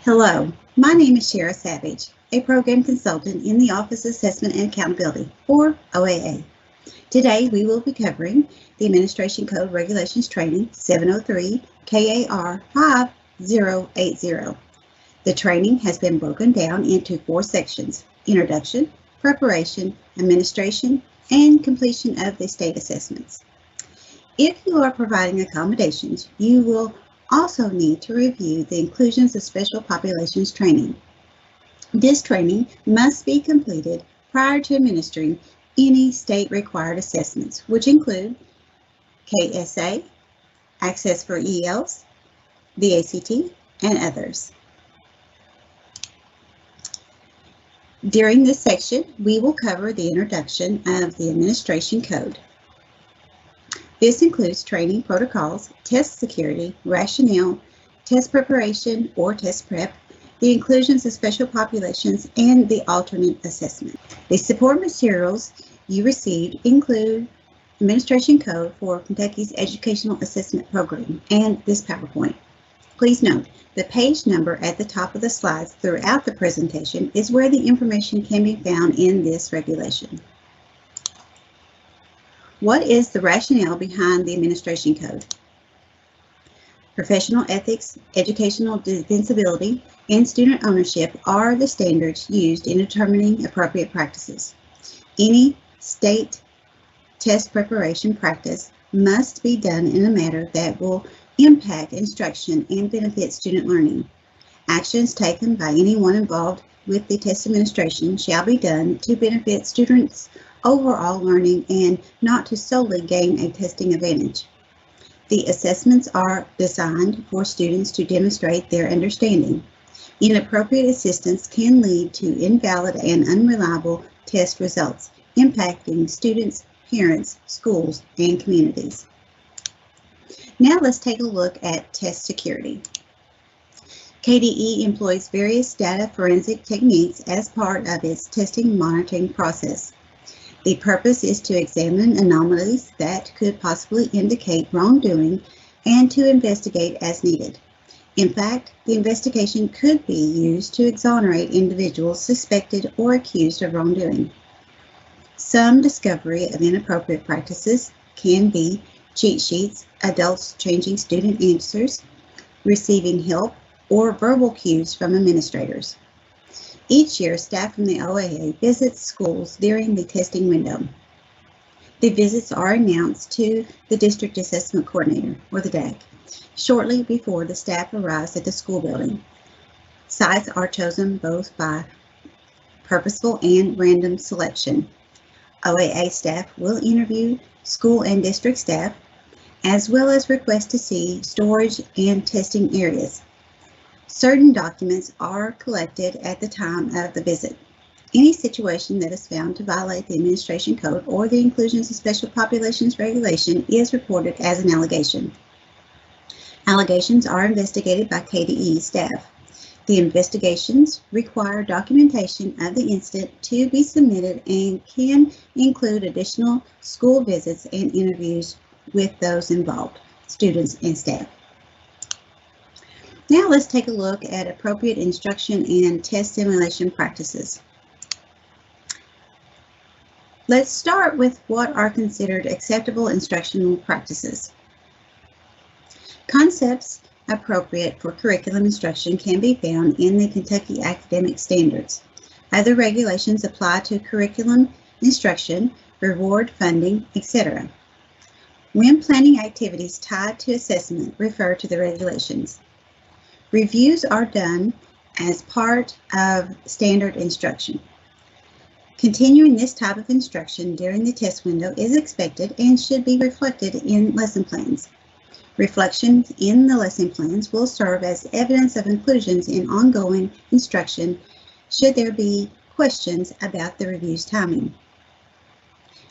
Hello, my name is Shara Savage, a program consultant in the Office of Assessment and Accountability, or OAA. Today we will be covering the Administration Code Regulations Training 703 KAR 5080. The training has been broken down into 4 sections: Introduction, Preparation, Administration, and Completion of the State Assessments. If you are providing accommodations, you will also need to review the Inclusions of Special Populations training. This training must be completed prior to administering any state-required assessments, which include KSA, Access for ELs, the ACT, and others. During this section, we will cover the introduction of the Administration Code. This includes training protocols, test security, rationale, test preparation or test prep, the inclusions of special populations, and the alternate assessment. The support materials you received include Administration Code for Kentucky's Educational Assessment Program and this PowerPoint. Please note, the page number at the top of the slides throughout the presentation is where the information can be found in this regulation. What is the rationale behind the Administration Code? Professional ethics, educational defensibility, and student ownership are the standards used in determining appropriate practices. Any state test preparation practice must be done in a manner that will impact instruction and benefit student learning. Actions taken by anyone involved with the test administration shall be done to benefit students' overall learning and not to solely gain a testing advantage. The assessments are designed for students to demonstrate their understanding. Inappropriate assistance can lead to invalid and unreliable test results, impacting students, parents, schools, and communities. Now let's take a look at test security. KDE employs various data forensic techniques as part of its testing monitoring process. The purpose is to examine anomalies that could possibly indicate wrongdoing and to investigate as needed. In fact, the investigation could be used to exonerate individuals suspected or accused of wrongdoing. Some discovery of inappropriate practices can be cheat sheets, adults changing student answers, receiving help, or verbal cues from administrators. Each year, staff from the OAA visits schools during the testing window. The visits are announced to the District Assessment Coordinator, or the DAC, shortly before the staff arrives at the school building. Sites are chosen both by purposeful and random selection. OAA staff will interview school and district staff, as well as request to see storage and testing areas. Certain documents are collected at the time of the visit. Any situation that is found to violate the Administration Code or the Inclusions of Special Populations regulation is reported as an allegation. Allegations are investigated by KDE staff. The investigations require documentation of the incident to be submitted and can include additional school visits and interviews with those involved, students and staff. Now let's take a look at appropriate instruction and test simulation practices. Let's start with what are considered acceptable instructional practices. Concepts appropriate for curriculum instruction can be found in the Kentucky Academic Standards. Other regulations apply to curriculum instruction, reward funding, etc. When planning activities tied to assessment, refer to the regulations. Reviews are done as part of standard instruction. Continuing this type of instruction during the test window is expected and should be reflected in lesson plans. Reflections in the lesson plans will serve as evidence of inclusions in ongoing instruction should there be questions about the review's timing.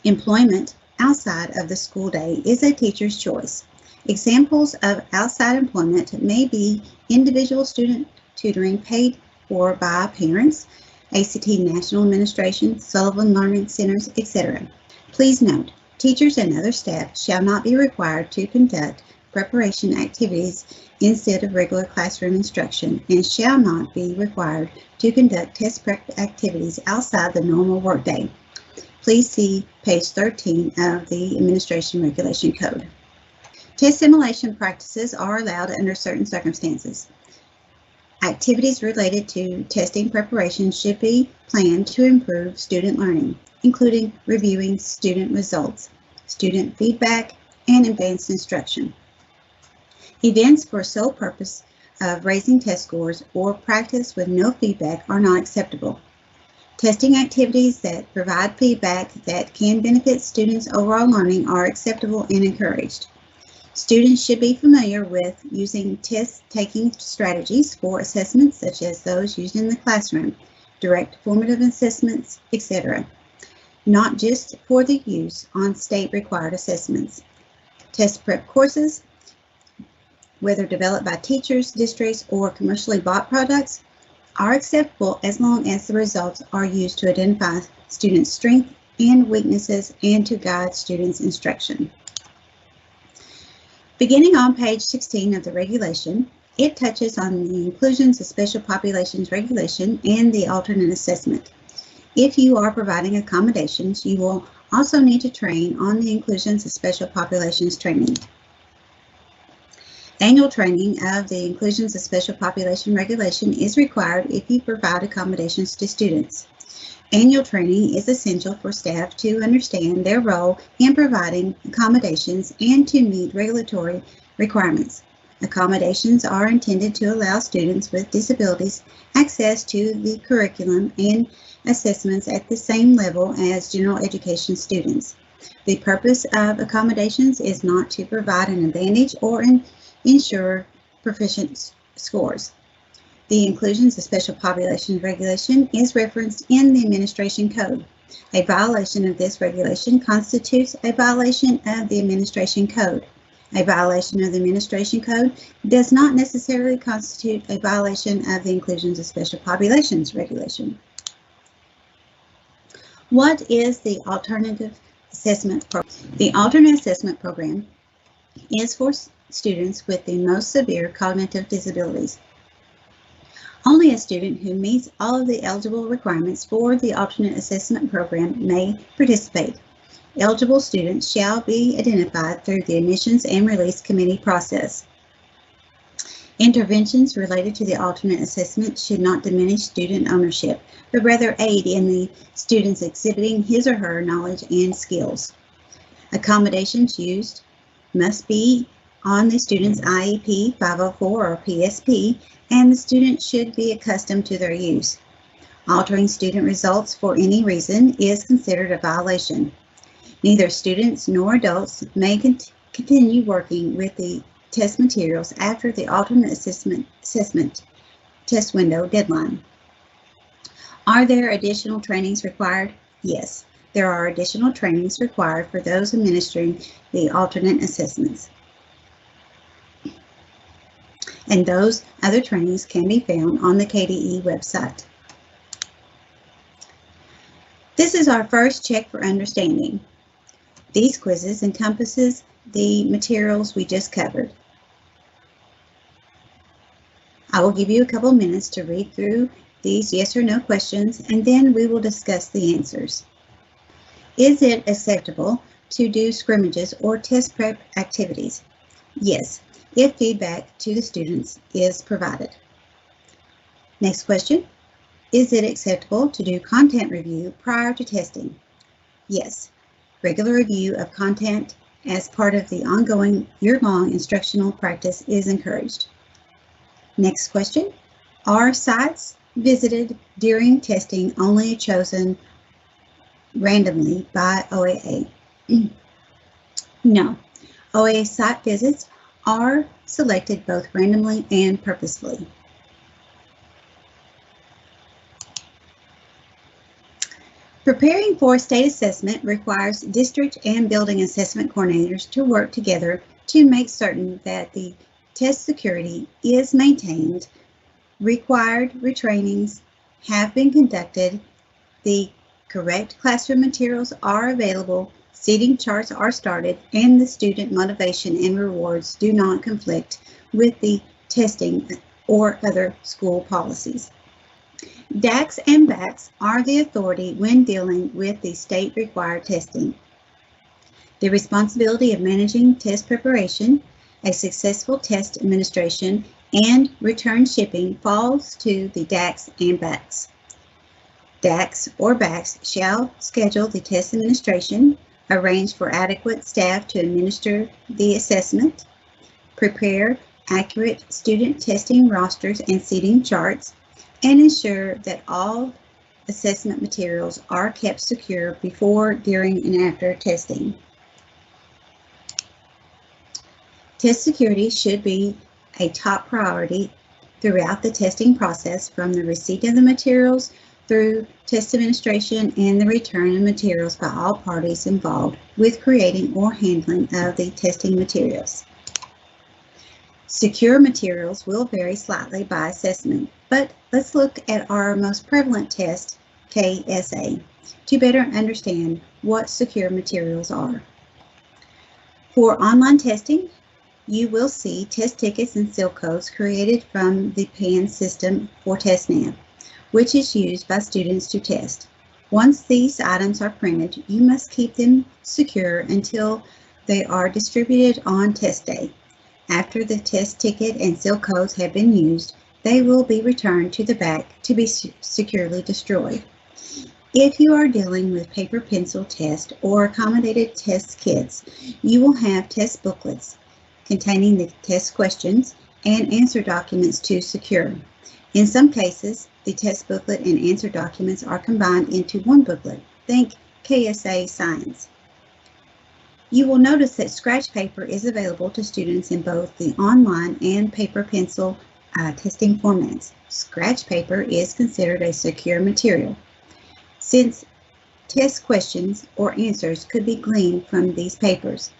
Employment outside of the school day is a teacher's choice. Examples of outside employment may be individual student tutoring paid for by parents, ACT National Administration, Sullivan Learning Centers, etc. Please note, teachers and other staff shall not be required to conduct preparation activities instead of regular classroom instruction and shall not be required to conduct test prep activities outside the normal workday. Please see page 13 of the Administration Regulation Code. Test simulation practices are allowed under certain circumstances. Activities related to testing preparation should be planned to improve student learning, including reviewing student results, student feedback, and advanced instruction. Events for sole purpose of raising test scores or practice with no feedback are not acceptable. Testing activities that provide feedback that can benefit students' overall learning are acceptable and encouraged. Students should be familiar with using test-taking strategies for assessments such as those used in the classroom, direct formative assessments, etc., not just for the use on state-required assessments. Test prep courses, whether developed by teachers, districts, or commercially bought products, are acceptable as long as the results are used to identify students' strengths and weaknesses and to guide students' instruction. Beginning on page 16 of the regulation, it touches on the Inclusions of Special Populations Regulation and the alternate assessment. If you are providing accommodations, you will also need to train on the Inclusions of Special Populations training. Annual training of the Inclusions of Special Population Regulation is required if you provide accommodations to students. Annual training is essential for staff to understand their role in providing accommodations and to meet regulatory requirements. Accommodations are intended to allow students with disabilities access to the curriculum and assessments at the same level as general education students. The purpose of accommodations is not to provide an advantage or ensure proficient scores. The Inclusions of Special Populations Regulation is referenced in the Administration Code. A violation of this regulation constitutes a violation of the Administration Code. A violation of the Administration Code does not necessarily constitute a violation of the Inclusions of Special Populations Regulation. What is the Alternative Assessment Program? The Alternate Assessment Program is for students with the most severe cognitive disabilities. Only a student who meets all of the eligible requirements for the alternate assessment program may participate. Eligible students shall be identified through the admissions and release committee process. Interventions related to the alternate assessment should not diminish student ownership, but rather aid in the student's exhibiting his or her knowledge and skills. Accommodations used must be on the student's IEP 504 or PSP, and the student should be accustomed to their use. Altering student results for any reason is considered a violation. Neither students nor adults may continue working with the test materials after the alternate assessment test window deadline. Are there additional trainings required? Yes, there are additional trainings required for those administering the alternate assessments. And those other trainings can be found on the KDE website. This is our first check for understanding. These quizzes encompasses the materials we just covered. I will give you a couple minutes to read through these yes or no questions, and then we will discuss the answers. Is it acceptable to do scrimmages or test prep activities? Yes, if feedback to the students is provided. Next question, is it acceptable to do content review prior to testing? Yes, regular review of content as part of the ongoing year-long instructional practice is encouraged. Next question, are sites visited during testing only chosen randomly by OAA? No, OAA site visits are selected both randomly and purposefully. Preparing for state assessment requires district and building assessment coordinators to work together to make certain that the test security is maintained, required retrainings have been conducted, the correct classroom materials are available, Seating charts are started, and the student motivation and rewards do not conflict with the testing or other school policies. DACs and BACs are the authority when dealing with the state-required testing. The responsibility of managing test preparation, a successful test administration, and return shipping falls to the DACs and BACs. DACs or BACs shall schedule the test administration, arrange for adequate staff to administer the assessment, prepare accurate student testing rosters and seating charts, and ensure that all assessment materials are kept secure before, during, and after testing. Test security should be a top priority throughout the testing process, from the receipt of the materials through test administration and the return of materials by all parties involved with creating or handling of the testing materials. Secure materials will vary slightly by assessment, but let's look at our most prevalent test, KSA, to better understand what secure materials are. For online testing, you will see test tickets and seal codes created from the PAN system for TestNav, which is used by students to test. Once these items are printed, you must keep them secure until they are distributed on test day. After the test ticket and seal codes have been used, they will be returned to the BAC to be securely destroyed. If you are dealing with paper pencil test or accommodated test kits, you will have test booklets containing the test questions and answer documents to secure. In some cases, the test booklet and answer documents are combined into one booklet. Think KSA Science. You will notice that scratch paper is available to students in both the online and paper pencil testing formats. Scratch paper is considered a secure material, since test questions or answers could be gleaned from these papers.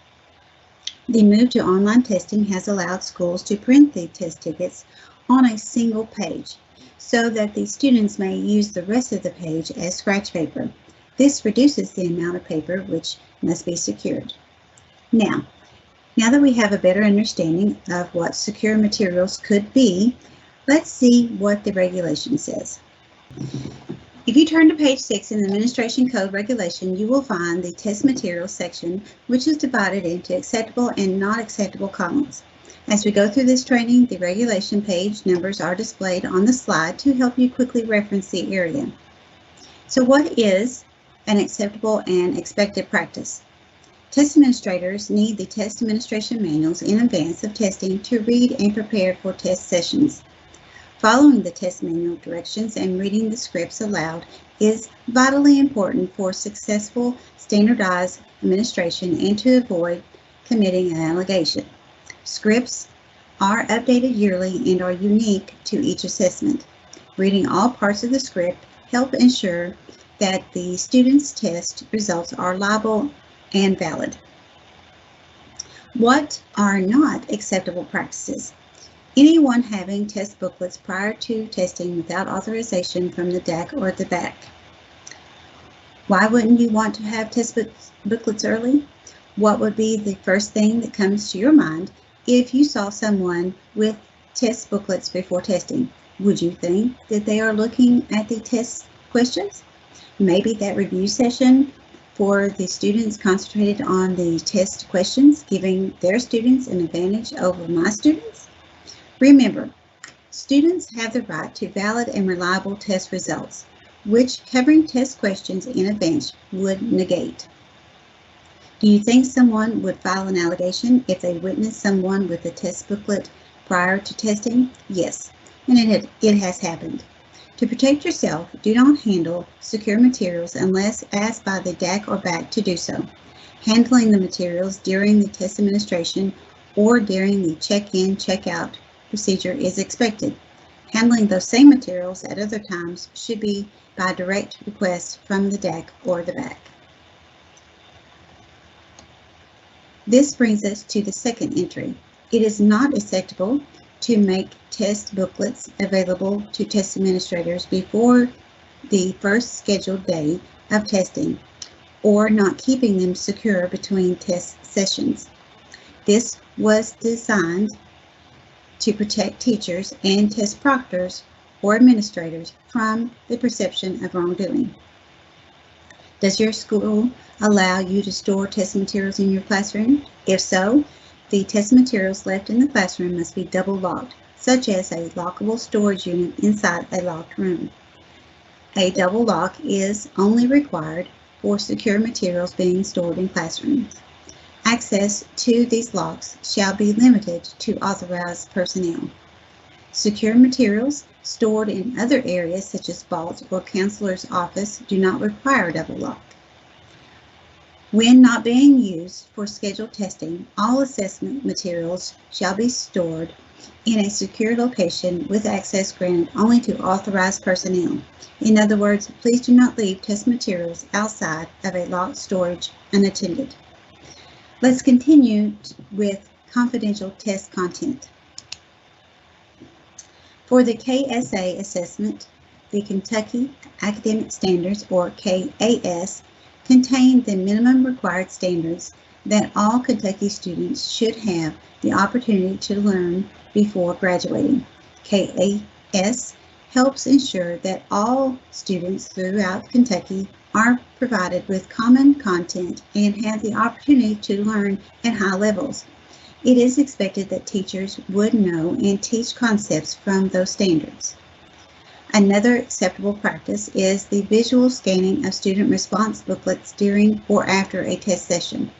The move to online testing has allowed schools to print the test tickets on a single page, so that the students may use the rest of the page as scratch paper. This reduces the amount of paper which must be secured. Now that we have a better understanding of what secure materials could be, let's see what the regulation says. If you turn to page 6 in the Administration Code Regulation, you will find the test materials section, which is divided into acceptable and not acceptable columns. As we go through this training, the regulation page numbers are displayed on the slide to help you quickly reference the area. So what is an acceptable and expected practice? Test administrators need the test administration manuals in advance of testing to read and prepare for test sessions. Following the test manual directions and reading the scripts aloud is vitally important for successful standardized administration and to avoid committing an allegation. Scripts are updated yearly and are unique to each assessment. Reading all parts of the script help ensure that the student's test results are reliable and valid. What are not acceptable practices? Anyone having test booklets prior to testing without authorization from the DAC or the BAC. Why wouldn't you want to have test booklets early? What would be the first thing that comes to your mind if you saw someone with test booklets before testing? Would you think that they are looking at the test questions? Maybe that review session for the students concentrated on the test questions, giving their students an advantage over my students? Remember, students have the right to valid and reliable test results, which covering test questions in advance would negate. Do you think someone would file an allegation if they witnessed someone with a test booklet prior to testing? Yes, and it has happened. To protect yourself, do not handle secure materials unless asked by the DAC or BAC to do so. Handling the materials during the test administration or during the check-in, check-out procedure is expected. Handling those same materials at other times should be by direct request from the DAC or the BAC. This brings us to the second entry. It is not acceptable to make test booklets available to test administrators before the first scheduled day of testing or not keeping them secure between test sessions. This was designed to protect teachers and test proctors or administrators from the perception of wrongdoing. Does your school allow you to store test materials in your classroom? If so, the test materials left in the classroom must be double locked, such as a lockable storage unit inside a locked room. A double lock is only required for secure materials being stored in classrooms. Access to these locks shall be limited to authorized personnel. Secure materials stored in other areas such as vaults or counselor's office do not require a double lock. When not being used for scheduled testing, all assessment materials shall be stored in a secure location with access granted only to authorized personnel. In other words, please do not leave test materials outside of a locked storage unattended. Let's continue with confidential test content. For the KSA assessment, the Kentucky Academic Standards, or KAS, contain the minimum required standards that all Kentucky students should have the opportunity to learn before graduating. KAS helps ensure that all students throughout Kentucky are provided with common content and have the opportunity to learn at high levels. It is expected that teachers would know and teach concepts from those standards. Another acceptable practice is the visual scanning of student response booklets during or after a test session.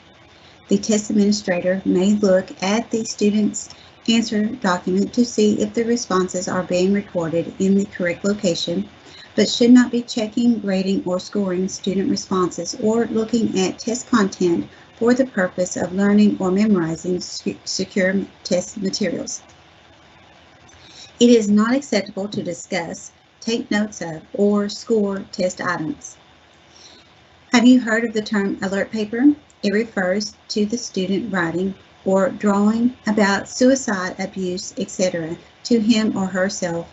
The test administrator may look at the student's answer document to see if the responses are being recorded in the correct location, but should not be checking, grading, or scoring student responses or looking at test content for the purpose of learning or memorizing secure test materials. It is not acceptable to discuss, take notes of, or score test items. Have you heard of the term alert paper? It refers to the student writing or drawing about suicide, abuse, etc. to him or herself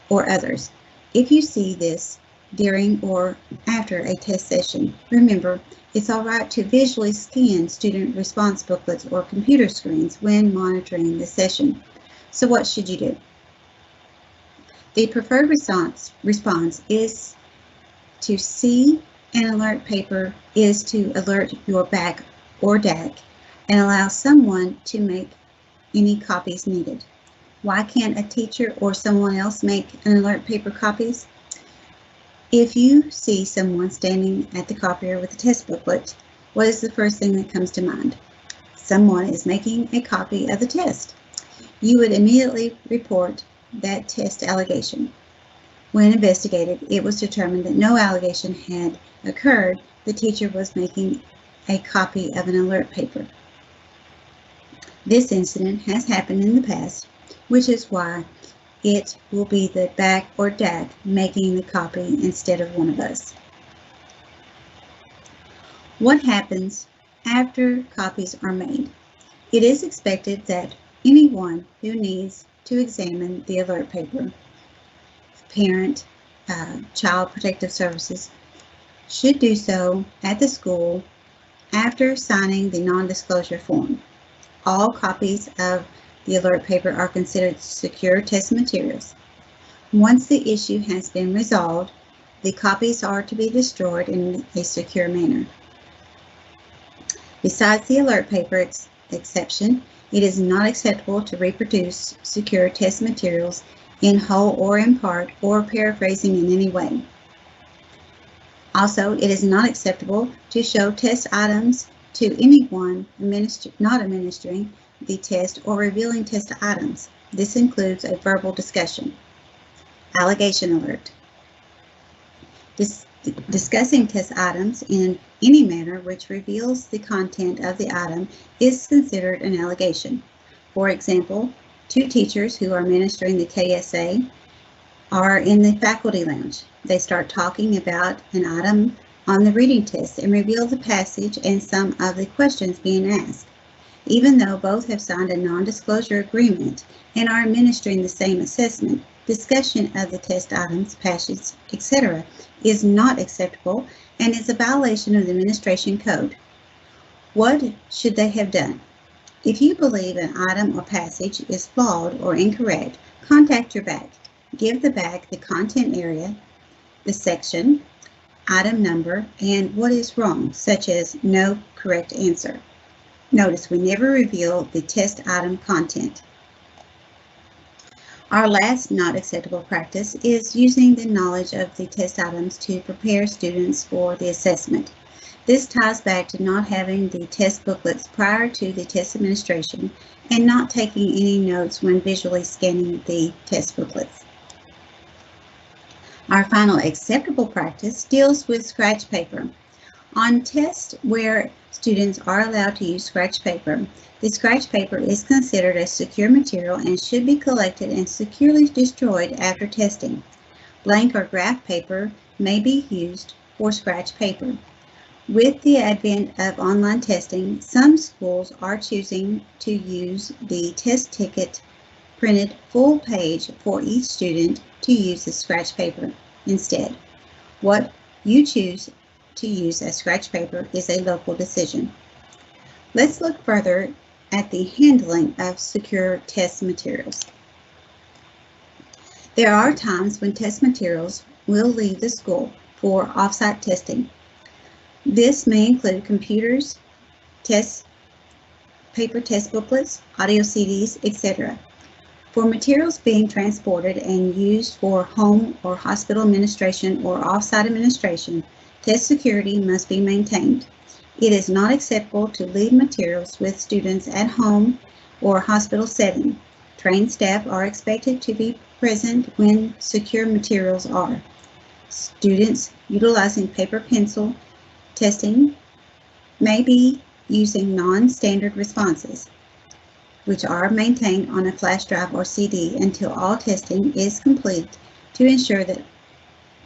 or others. If you see this during or after a test session, remember, it's all right to visually scan student response booklets or computer screens when monitoring the session. So what should you do? The preferred response is to see an alert paper is to alert your BAC or DAC and allow someone to make any copies needed. Why can't a teacher or someone else make an alert paper copies? If you see someone standing at the copier with a test booklet, what is the first thing that comes to mind? Someone is making a copy of the test. You would immediately report that test allegation. When investigated, it was determined that no allegation had occurred. The teacher was making a copy of an alert paper. This incident has happened in the past, which is why it will be the BAC or DAC making the copy instead of one of us. What happens after copies are made? It is expected that anyone who needs to examine the alert paper, parent, Child Protective Services, should do so at the school after signing the non-disclosure form. All copies of the alert paper are considered secure test materials. Once the issue has been resolved, the copies are to be destroyed in a secure manner. Besides the alert paper exception, it is not acceptable to reproduce secure test materials in whole or in part or paraphrasing in any way. Also, it is not acceptable to show test items to anyone not administering the test or revealing test items. This includes a verbal discussion. Allegation alert. Discussing test items in any manner which reveals the content of the item is considered an allegation. For example, two teachers who are administering the KSA are in the faculty lounge. They start talking about an item on the reading test and reveal the passage and some of the questions being asked. Even though both have signed a non-disclosure agreement and are administering the same assessment, discussion of the test items, passage, etc. is not acceptable and is a violation of the administration code. What should they have done? If you believe an item or passage is flawed or incorrect, contact your BAC. Give the BAC the content area, the section, item number, and what is wrong, such as no correct answer. Notice we never reveal the test item content. Our last not acceptable practice is using the knowledge of the test items to prepare students for the assessment. This ties back to not having the test booklets prior to the test administration and not taking any notes when visually scanning the test booklets. Our final acceptable practice deals with scratch paper. On tests where students are allowed to use scratch paper, the scratch paper is considered a secure material and should be collected and securely destroyed after testing. Blank or graph paper may be used for scratch paper. With the advent of online testing, some schools are choosing to use the test ticket printed full page for each student to use as scratch paper instead. What you choose to use as scratch paper is a local decision. Let's look further at the handling of secure test materials. There are times when test materials will leave the school for off-site testing. This may include computers, paper test booklets, audio CDs, etc. For materials being transported and used for home or hospital administration or off-site administration, test security must be maintained. It is not acceptable to leave materials with students at home or hospital setting. Trained staff are expected to be present when secure materials are. Students utilizing paper pencil testing may be using non-standard responses, which are maintained on a flash drive or CD until all testing is complete to ensure that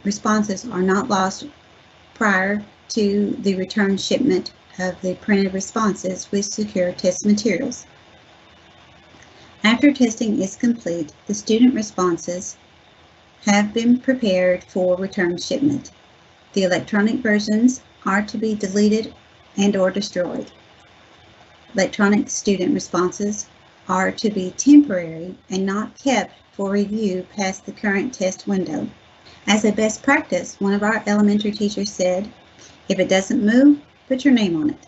responses are not lost prior to the return shipment of the printed responses with secure test materials. After testing is complete, the student responses have been prepared for return shipment. The electronic versions are to be deleted and/or destroyed. Electronic student responses are to be temporary and not kept for review past the current test window. As a best practice, one of our elementary teachers said, "If it doesn't move, put your name on it."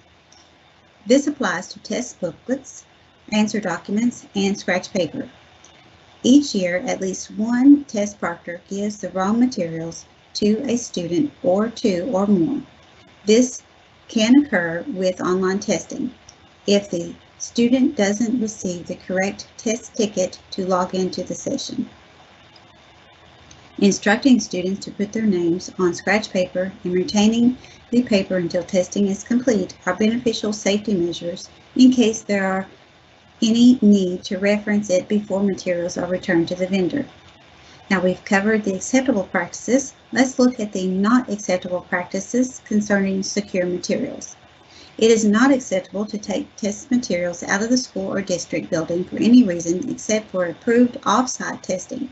This applies to test booklets, answer documents, and scratch paper. Each year, at least one test proctor gives the wrong materials to a student or two or more. This can occur with online testing. If the student doesn't receive the correct test ticket to log into the session. Instructing students to put their names on scratch paper and retaining the paper until testing is complete are beneficial safety measures in case there are any need to reference it before materials are returned to the vendor. Now we've covered the acceptable practices. Let's look at the not acceptable practices concerning secure materials. It is not acceptable to take test materials out of the school or district building for any reason except for approved off-site testing.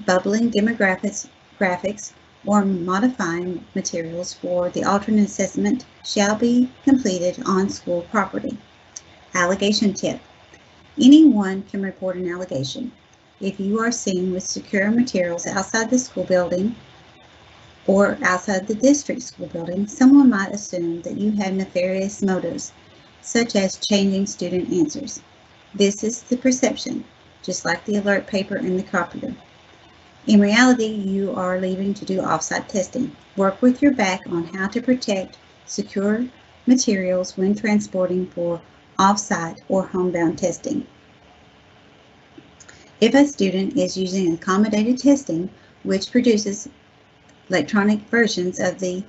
Bubbling demographics, graphics, or modifying materials for the alternate assessment shall be completed on school property. Allegation tip. Anyone can report an allegation. If you are seen with secure materials outside the school building or outside the district school building, someone might assume that you have nefarious motives, such as changing student answers. This is the perception, just like the alert paper and the copier. In reality, you are leaving to do off-site testing. Work with your BAC on how to protect secure materials when transporting for off-site or homebound testing. If a student is using accommodated testing, which produces electronic versions of the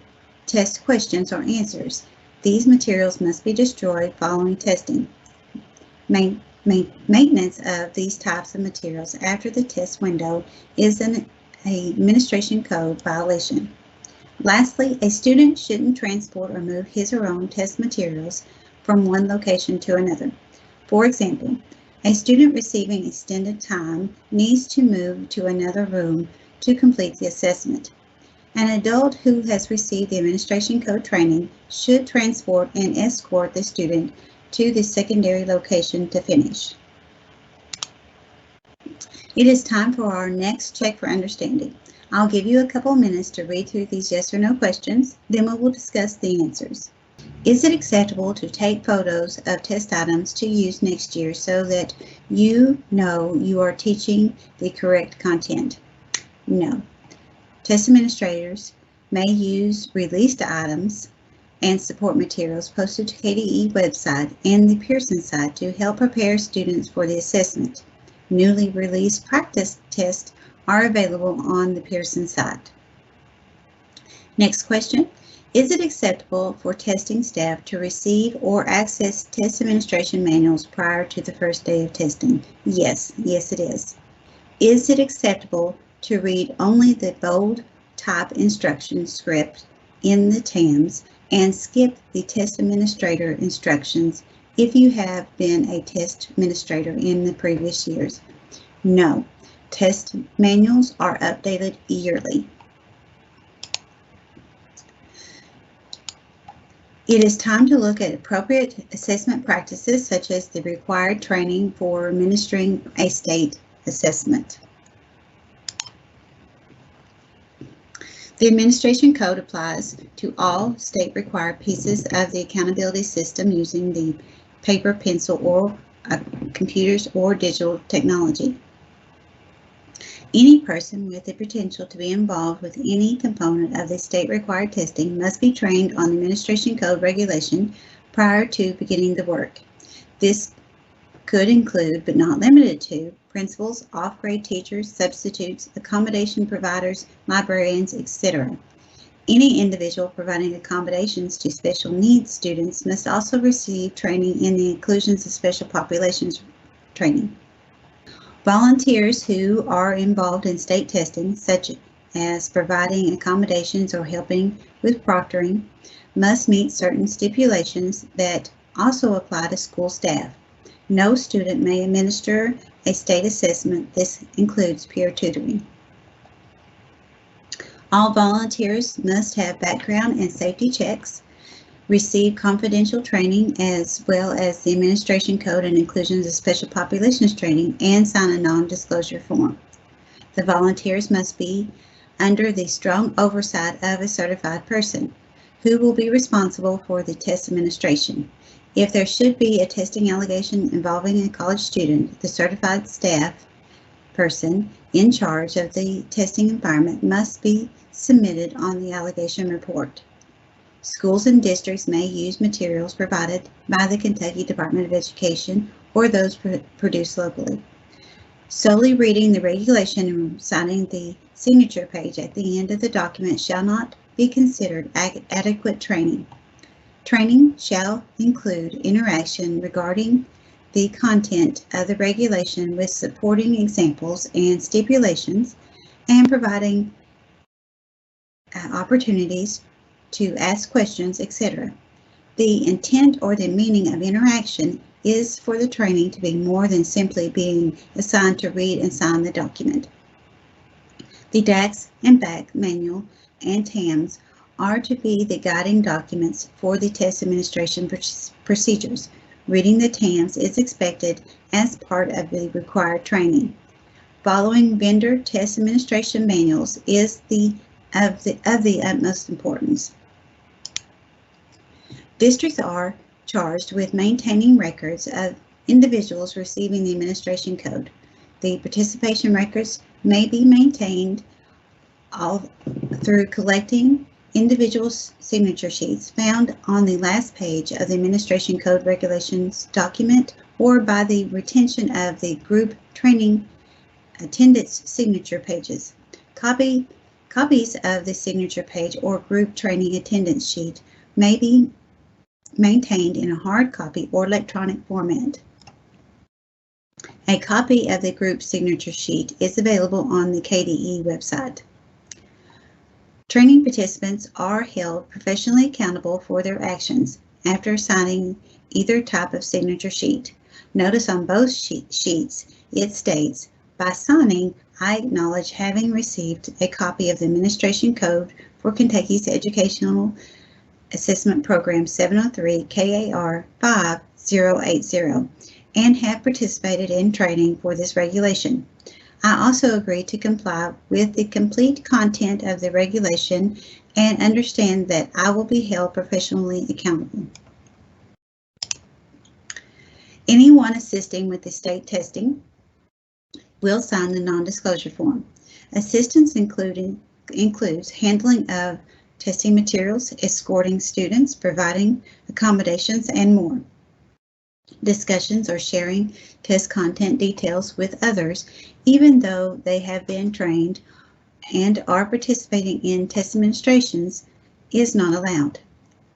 test questions or answers, these materials must be destroyed following testing. Maintenance of these types of materials after the test window is an administration code violation. Lastly, a student shouldn't transport or move his or her own test materials from one location to another. For example, A student receiving extended time needs to move to another room to complete the assessment. An adult who has received the administration code training should transport and escort the student to the secondary location to finish. It is time for our next check for understanding. I'll give you a couple minutes to read through these yes or no questions, then we will discuss the answers. Is it acceptable to take photos of test items to use next year so that you know you are teaching the correct content? No. Test administrators may use released items and support materials posted to KDE website and the Pearson site to help prepare students for the assessment. Newly released practice tests are available on the Pearson site. Next question. Is it acceptable for testing staff to receive or access test administration manuals prior to the first day of testing? Yes, it is. Is it acceptable to read only the bold type instruction script in the TAMs and skip the test administrator instructions if you have been a test administrator in the previous years? No. Test manuals are updated yearly. It is time to look at appropriate assessment practices such as the required training for administering a state assessment. The administration code applies to all state-required pieces of the accountability system using the paper, pencil, or computers or digital technology. Any person with the potential to be involved with any component of the state-required testing must be trained on the administration code regulation prior to beginning the work. This could include, but not limited to, principals, off-grade teachers, substitutes, accommodation providers, librarians, etc. Any individual providing accommodations to special needs students must also receive training in the inclusions of special populations training. Volunteers who are involved in state testing, such as providing accommodations or helping with proctoring, must meet certain stipulations that also apply to school staff. No student may administer a state assessment. This includes peer tutoring. All volunteers must have background and safety checks, receive confidential training as well as the administration code and inclusions of special populations training, and sign a non-disclosure form. The volunteers must be under the strong oversight of a certified person who will be responsible for the test administration. If there should be a testing allegation involving a college student, the certified staff person in charge of the testing environment must be submitted on the allegation report. Schools and districts may use materials provided by the Kentucky Department of Education or those produced locally. Solely reading the regulation and signing the signature page at the end of the document shall not be considered adequate training. Training shall include interaction regarding the content of the regulation with supporting examples and stipulations, and providing opportunities to ask questions, etc. The intent or the meaning of interaction is for the training to be more than simply being assigned to read and sign the document. The DAX and BAC manual and TAMs are to be the guiding documents for the test administration procedures. Reading the TAMs is expected as part of the required training. Following vendor test administration manuals is of the utmost importance. Districts are charged with maintaining records of individuals receiving the administration code. The participation records may be maintained through collecting individual signature sheets found on the last page of the administration code regulations document, or by the retention of the group training attendance signature pages. Copies of the signature page or group training attendance sheet may be maintained in a hard copy or electronic format. A copy of the group signature sheet is available on the KDE website. Training participants are held professionally accountable for their actions after signing either type of signature sheet. Notice on both sheets it states, "By signing, I acknowledge having received a copy of the Administration Code for Kentucky's Educational Assessment Program 703 KAR 5080 and have participated in training for this regulation. I also agree to comply with the complete content of the regulation and understand that I will be held professionally accountable." Anyone assisting with the state testing will sign the non-disclosure form. Assistance includes handling of testing materials, escorting students, providing accommodations, and more. Discussions or sharing test content details with others, even though they have been trained and are participating in test administrations, is not allowed.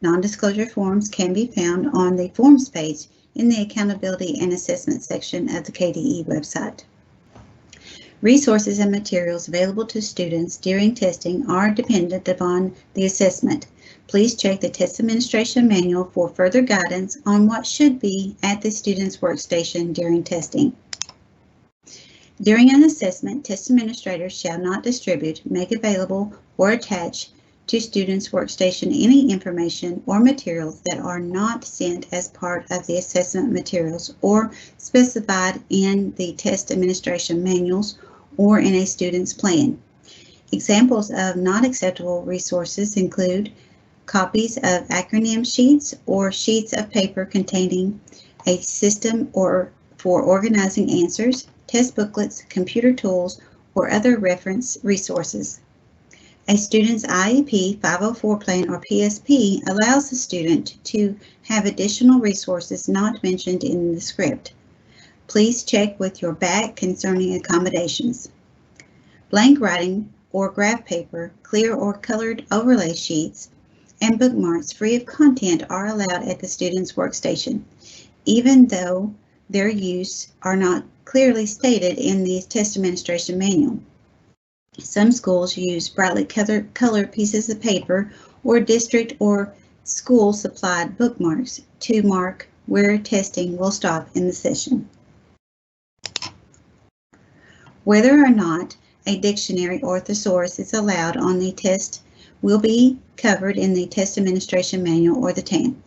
Non-disclosure forms can be found on the Forms page in the Accountability and Assessment section of the KDE website. Resources and materials available to students during testing are dependent upon the assessment. Please check the Test Administration Manual for further guidance on what should be at the student's workstation during testing. During an assessment, test administrators shall not distribute, make available, or attach to students' workstation any information or materials that are not sent as part of the assessment materials or specified in the test administration manuals or in a student's plan. Examples of not acceptable resources include copies of acronym sheets or sheets of paper containing a system or for organizing answers, test booklets, computer tools, or other reference resources. A student's IEP 504 plan or PSP allows the student to have additional resources not mentioned in the script. Please check with your back concerning accommodations. Blank writing or graph paper, clear or colored overlay sheets, and bookmarks free of content are allowed at the student's workstation, even though their use are not clearly stated in the test administration manual. Some schools use brightly colored pieces of paper or district or school supplied bookmarks to mark where testing will stop in the session. Whether or not a dictionary or thesaurus is allowed on the test will be covered in the Test Administration Manual or the TAM.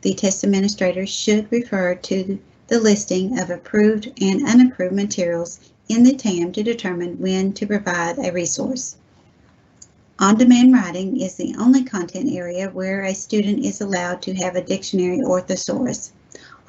The test administrator should refer to the listing of approved and unapproved materials in the TAM to determine when to provide a resource. On-demand writing is the only content area where a student is allowed to have a dictionary or thesaurus.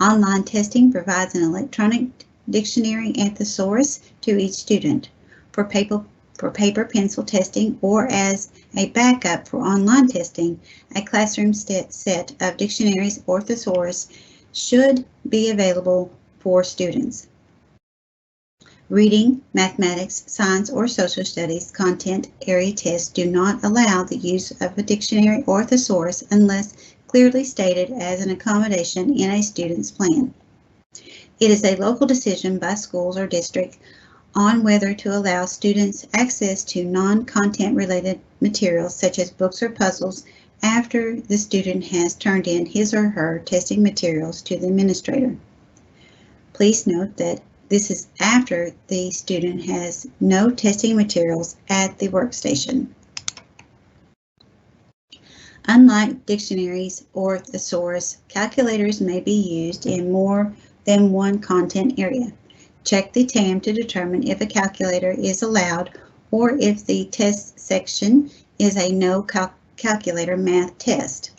Online testing provides an electronic dictionary and thesaurus to each student. For paper pencil testing or as a backup for online testing, a classroom set of dictionaries or thesaurus should be available for students. Reading, mathematics, science, or social studies content area tests do not allow the use of a dictionary or thesaurus unless clearly stated as an accommodation in a student's plan. It is a local decision by schools or district on whether to allow students access to non-content related materials such as books or puzzles after the student has turned in his or her testing materials to the administrator. Please note that this is after the student has no testing materials at the workstation. Unlike dictionaries or thesaurus, calculators may be used in more than one content area. Check the TAM to determine if a calculator is allowed or if the test section is a no calculator math test.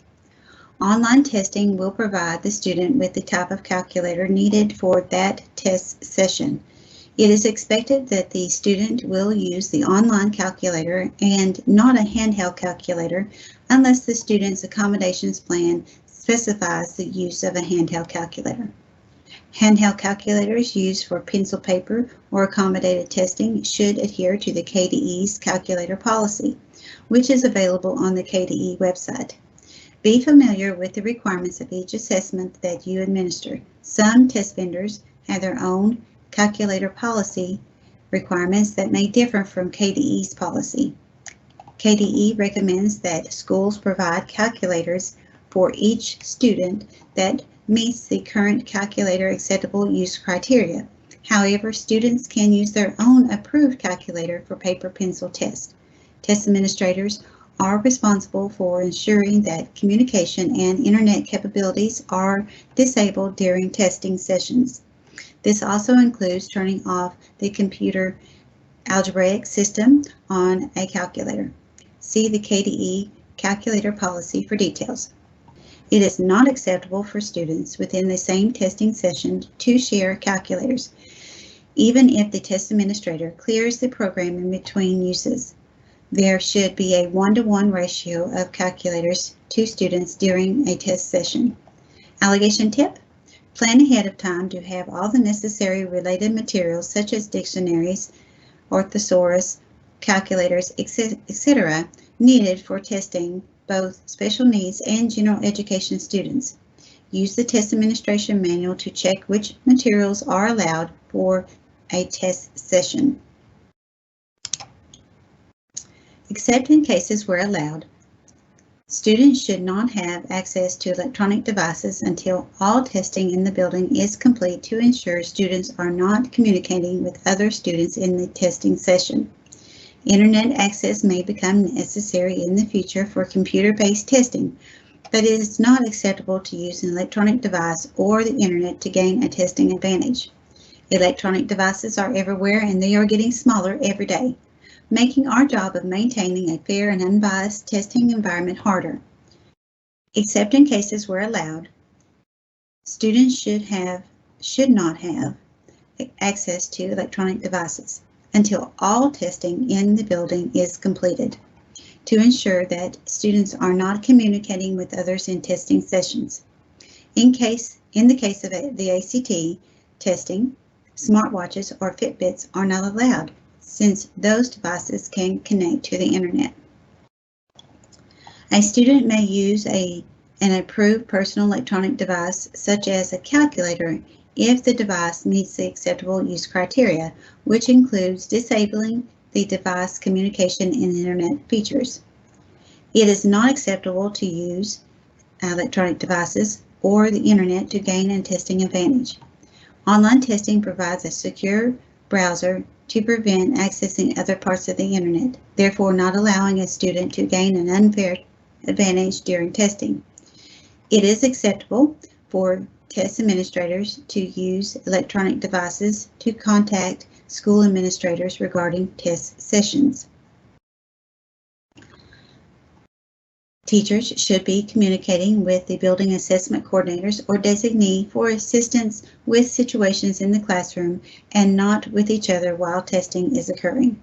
Online testing will provide the student with the type of calculator needed for that test session. It is expected that the student will use the online calculator and not a handheld calculator unless the student's accommodations plan specifies the use of a handheld calculator. Handheld calculators used for pencil paper or accommodated testing should adhere to the KDE's calculator policy, which is available on the KDE website. Be familiar with the requirements of each assessment that you administer. Some test vendors have their own calculator policy requirements that may differ from KDE's policy. KDE recommends that schools provide calculators for each student that meets the current calculator acceptable use criteria. However, students can use their own approved calculator for paper pencil tests. Test administrators are responsible for ensuring that communication and internet capabilities are disabled during testing sessions. This also includes turning off the computer algebraic system on a calculator. See the KDE calculator policy for details. It is not acceptable for students within the same testing session to share calculators, even if the test administrator clears the program in between uses. There should be a 1-to-1 ratio of calculators to students during a test session. Allegation tip: plan ahead of time to have all the necessary related materials such as dictionaries, thesaurus, calculators, etc. needed for testing both special needs and general education students. Use the test administration manual to check which materials are allowed for a test session. Except in cases where allowed, students should not have access to electronic devices until all testing in the building is complete to ensure students are not communicating with other students in the testing session. Internet access may become necessary in the future for computer-based testing, but it is not acceptable to use an electronic device or the internet to gain a testing advantage. Electronic devices are everywhere and they are getting smaller every day, making our job of maintaining a fair and unbiased testing environment harder. Except in cases where allowed, students should not have access to electronic devices until all testing in the building is completed, to ensure that students are not communicating with others in testing sessions. In the case of the ACT testing, smartwatches or Fitbits are not allowed, since those devices can connect to the internet. A student may use an approved personal electronic device, such as a calculator, if the device meets the acceptable use criteria, which includes disabling the device communication and internet features. It is not acceptable to use electronic devices or the internet to gain a testing advantage. Online testing provides a secure browser to prevent accessing other parts of the internet, therefore not allowing a student to gain an unfair advantage during testing. It is acceptable for test administrators to use electronic devices to contact school administrators regarding test sessions. Teachers should be communicating with the building assessment coordinators or designee for assistance with situations in the classroom and not with each other while testing is occurring.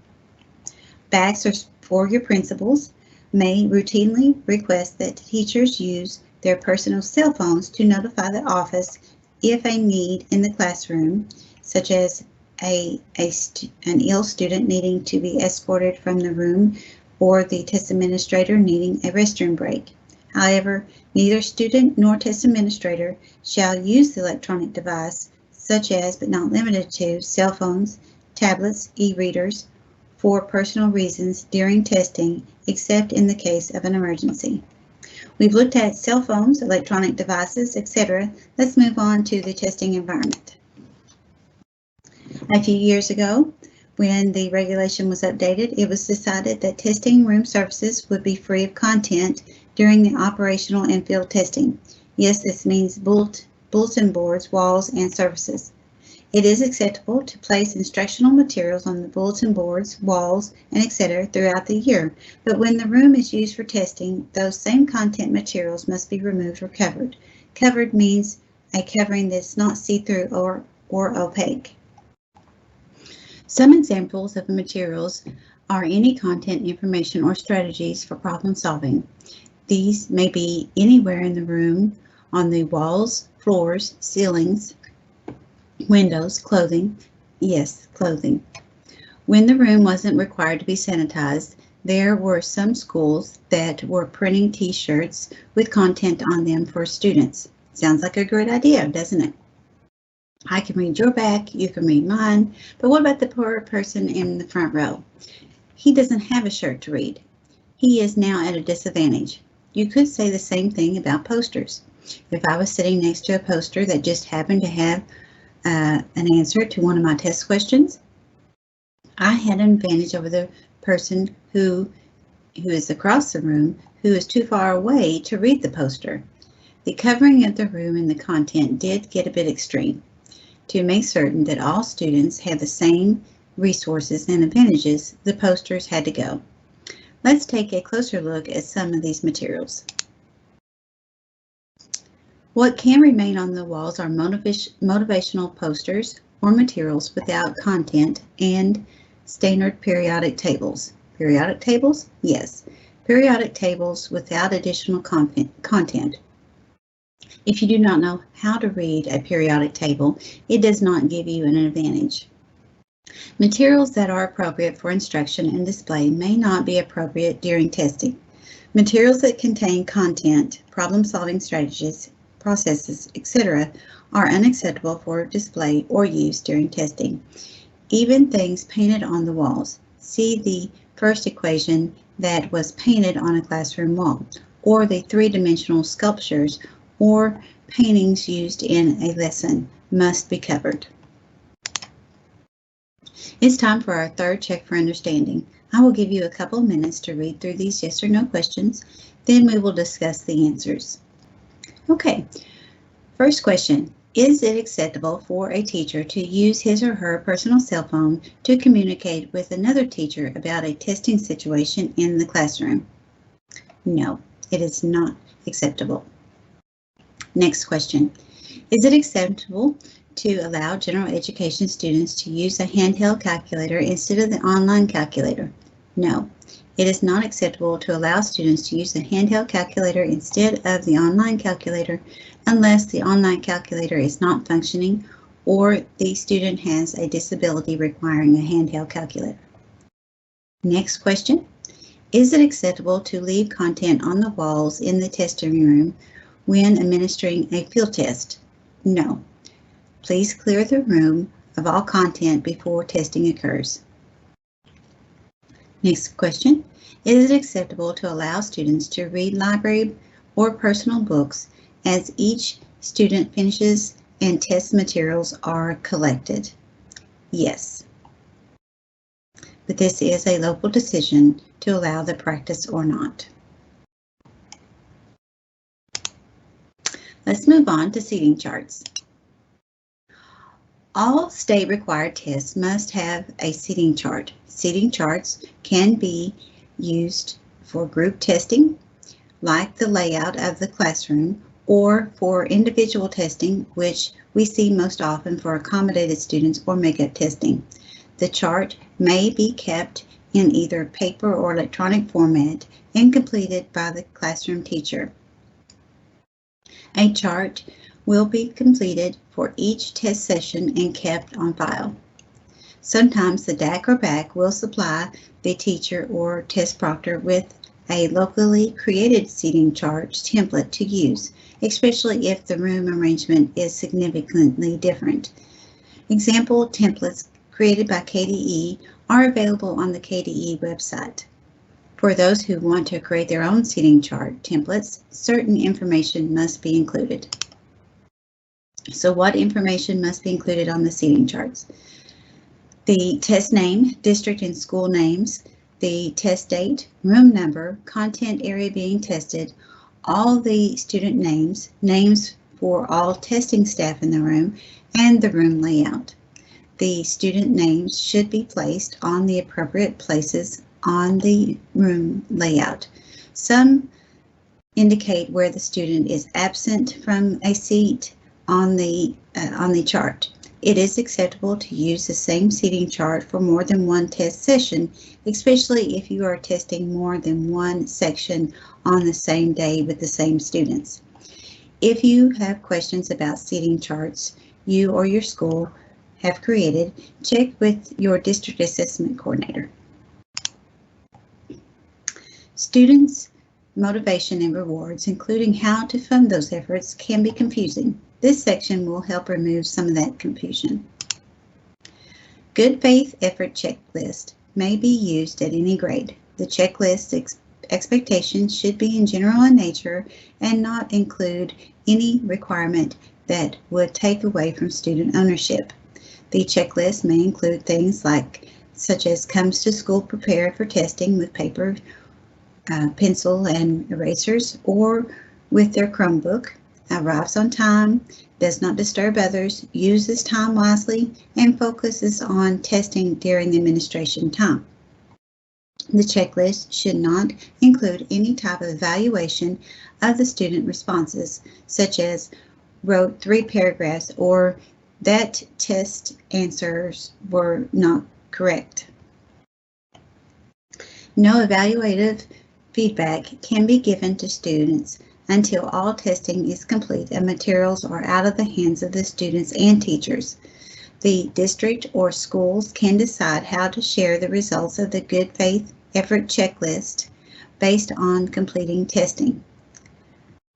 BACs or your principals may routinely request that teachers use their personal cell phones to notify the office if a need in the classroom, such as an ill student needing to be escorted from the room or the test administrator needing a restroom break. However, neither student nor test administrator shall use the electronic device, such as but not limited to cell phones, tablets, e-readers, for personal reasons during testing, except in the case of an emergency. We've looked at cell phones, electronic devices, etc. Let's move on to the testing environment. A few years ago, when the regulation was updated, it was decided that testing room surfaces would be free of content during the operational and field testing. Yes, this means bulletin boards, walls, and surfaces. It is acceptable to place instructional materials on the bulletin boards, walls, and etc. throughout the year, but when the room is used for testing, those same content materials must be removed or covered. Covered means a covering that's not see-through or opaque. Some examples of the materials are any content, information, or strategies for problem solving. These may be anywhere in the room, on the walls, floors, ceilings, windows, clothing. Yes, clothing. When the room wasn't required to be sanitized, there were some schools that were printing t-shirts with content on them for students. Sounds like a great idea, doesn't it? I can read your back, you can read mine, but what about the poor person in the front row? He doesn't have a shirt to read. He is now at a disadvantage. You could say the same thing about posters. If I was sitting next to a poster that just happened to have an answer to one of my test questions, I had an advantage over the person who is across the room who is too far away to read the poster. The covering of the room and the content did get a bit extreme. To make certain that all students had the same resources and advantages, the posters had to go. Let's take a closer look at some of these materials. What can remain on the walls are motivational posters or materials without content and standard periodic tables. Periodic tables? Yes. Periodic tables without additional content. If you do not know how to read a periodic table, it does not give you an advantage. Materials that are appropriate for instruction and display may not be appropriate during testing. Materials that contain content, problem-solving strategies, processes, etc. are unacceptable for display or use during testing. Even things painted on the walls. See the first equation that was painted on a classroom wall, or the three-dimensional sculptures or paintings used in a lesson must be covered. It's time for our third check for understanding. I will give you a couple of minutes to read through these yes or no questions, then we will discuss the answers. Okay, first question. Is it acceptable for a teacher to use his or her personal cell phone to communicate with another teacher about a testing situation in the classroom? No, it is not acceptable. Next question. Is it acceptable to allow general education students to use a handheld calculator instead of the online calculator? No, it is not acceptable to allow students to use a handheld calculator instead of the online calculator unless the online calculator is not functioning or the student has a disability requiring a handheld calculator. Next question. Is it acceptable to leave content on the walls in the testing room when administering a field test? No. Please clear the room of all content before testing occurs. Next question. Is it acceptable to allow students to read library or personal books as each student finishes and test materials are collected? Yes. But this is a local decision to allow the practice or not. Let's move on to seating charts. All state required tests must have a seating chart. Seating charts can be used for group testing, like the layout of the classroom, or for individual testing, which we see most often for accommodated students or makeup testing. The chart may be kept in either paper or electronic format and completed by the classroom teacher. A chart will be completed for each test session and kept on file. Sometimes the DAC or BAC will supply the teacher or test proctor with a locally created seating chart template to use, especially if the room arrangement is significantly different. Example templates created by KDE are available on the KDE website. For those who want to create their own seating chart templates, certain information must be included. So what information must be included on the seating charts? The test name, district and school names, the test date, room number, content area being tested, all the student names, names for all testing staff in the room, and the room layout. The student names should be placed on the appropriate places on the room layout. Some indicate where the student is absent from a seat on the chart. It is acceptable to use the same seating chart for more than one test session, especially if you are testing more than one section on the same day with the same students. If you have questions about seating charts you or your school have created, check with your district assessment coordinator. Students' motivation and rewards, including how to fund those efforts, can be confusing. This section will help remove some of that confusion. Good faith effort checklist may be used at any grade. The checklist expectations should be in general in nature and not include any requirement that would take away from student ownership. The checklist may include things such as comes to school prepared for testing with paper, pencil, and erasers, or with their Chromebook, arrives on time, does not disturb others, uses time wisely, and focuses on testing during the administration time. The checklist should not include any type of evaluation of the student responses, such as wrote 3 paragraphs or that test answers were not correct. No evaluative feedback can be given to students until all testing is complete and materials are out of the hands of the students and teachers. The district or schools can decide how to share the results of the good faith effort checklist based on completing testing.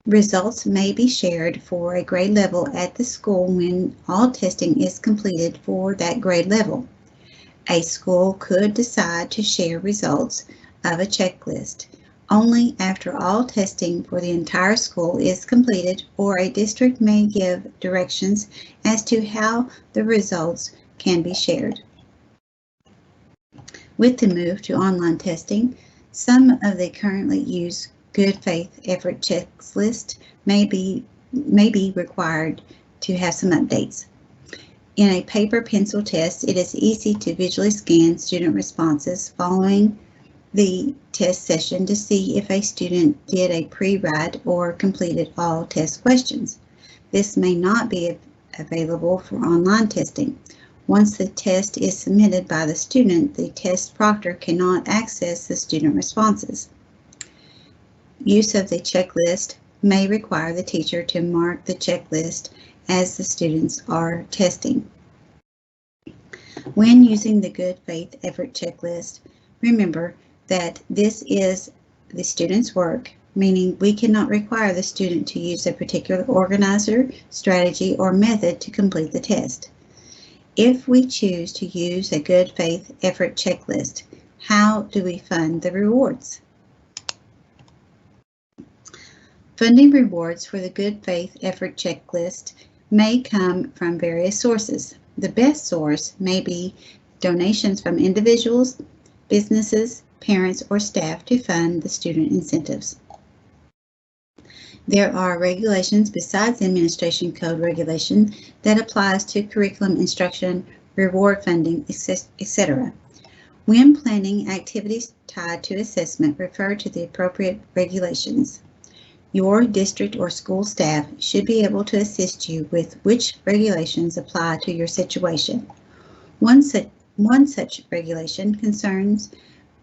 Results may be shared for a grade level at the school when all testing is completed for that grade level. A school could decide to share results of a checklist only after all testing for the entire school is completed, or a district may give directions as to how the results can be shared. With the move to online testing, some of the currently used good faith effort checklist may be required to have some updates. In a paper pencil test, it is easy to visually scan student responses following the test session to see if a student did a pre-write or completed all test questions. This may not be available for online testing. Once the test is submitted by the student, the test proctor cannot access the student responses. Use of the checklist may require the teacher to mark the checklist as the students are testing. When using the good faith effort checklist, remember that this is the student's work, meaning we cannot require the student to use a particular organizer, strategy, or method to complete the test. If we choose to use a good faith effort checklist, how do we fund the rewards? Funding rewards for the good faith effort checklist may come from various sources. The best source may be donations from individuals, businesses, parents, or staff to fund the student incentives. There are regulations besides the Administration Code regulation that applies to curriculum instruction, reward funding, etc. When planning activities tied to assessment, refer to the appropriate regulations. Your district or school staff should be able to assist you with which regulations apply to your situation. One such regulation concerns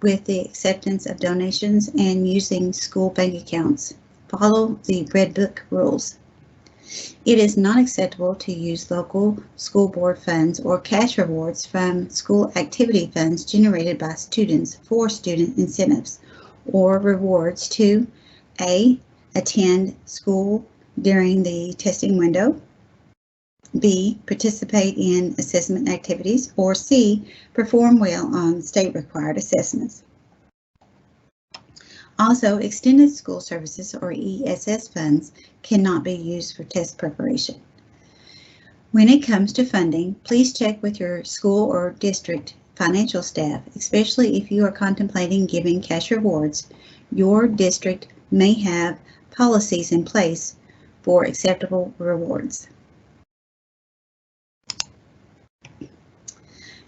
with the acceptance of donations and using school bank accounts. Follow the Red Book rules. It is not acceptable to use local school board funds or cash rewards from school activity funds generated by students for student incentives or rewards to A. Attend school during the testing window, B. Participate in assessment activities, or C. Perform well on state-required assessments. Also, extended school services or ESS funds cannot be used for test preparation. When it comes to funding, please check with your school or district financial staff, especially if you are contemplating giving cash rewards. Your district may have policies in place for acceptable rewards.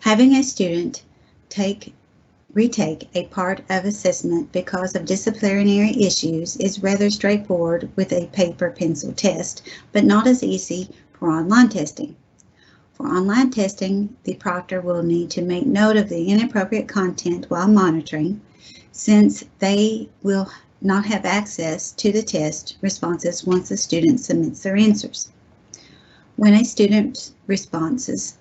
Having a student retake a part of assessment because of disciplinary issues is rather straightforward with a paper pencil test, but not as easy for online testing. For online testing, the proctor will need to make note of the inappropriate content while monitoring, since they will not have access to the test responses once the student submits their answers. When a student's responses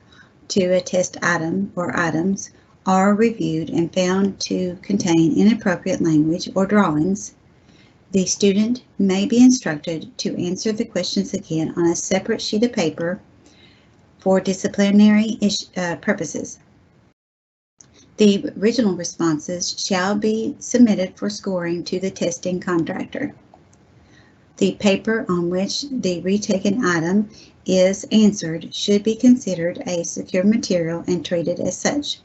to a test item or items are reviewed and found to contain inappropriate language or drawings, the student may be instructed to answer the questions again on a separate sheet of paper for disciplinary purposes. The original responses shall be submitted for scoring to the testing contractor. The paper on which the retaken item is answered should be considered a secure material and treated as such,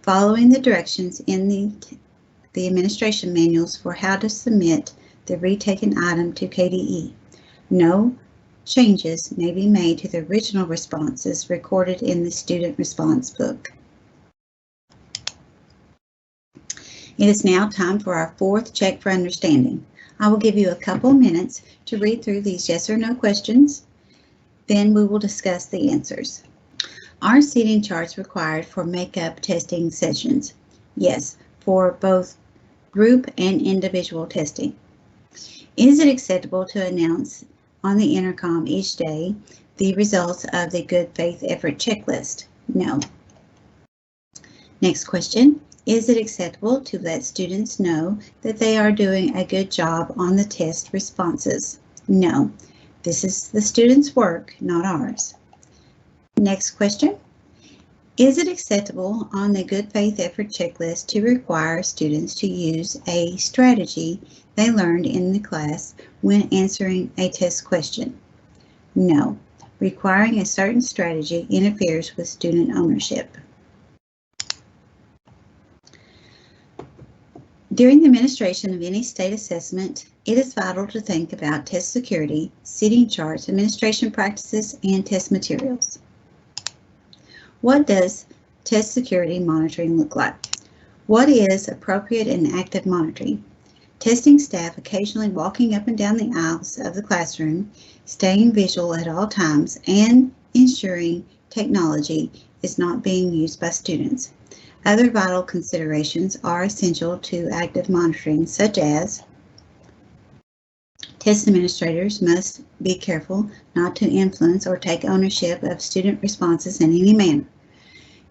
following the directions in the administration manuals for how to submit the retaken item to KDE. No changes may be made to the original responses recorded in the student response book. It is now time for our fourth check for understanding. I will give you a couple minutes to read through these yes or no questions. Then we will discuss the answers. Are seating charts required for makeup testing sessions? Yes, for both group and individual testing. Is it acceptable to announce on the intercom each day the results of the good faith effort checklist? No. Next question. Is it acceptable to let students know that they are doing a good job on the test responses? No. This is the students' work, not ours. Next question. Is it acceptable on the good faith effort checklist to require students to use a strategy they learned in the class when answering a test question? No. Requiring a certain strategy interferes with student ownership. During the administration of any state assessment, it is vital to think about test security, seating charts, administration practices, and test materials. What does test security monitoring look like? What is appropriate and active monitoring? Testing staff occasionally walking up and down the aisles of the classroom, staying visual at all times, and ensuring technology is not being used by students. Other vital considerations are essential to active monitoring, such as test administrators must be careful not to influence or take ownership of student responses in any manner.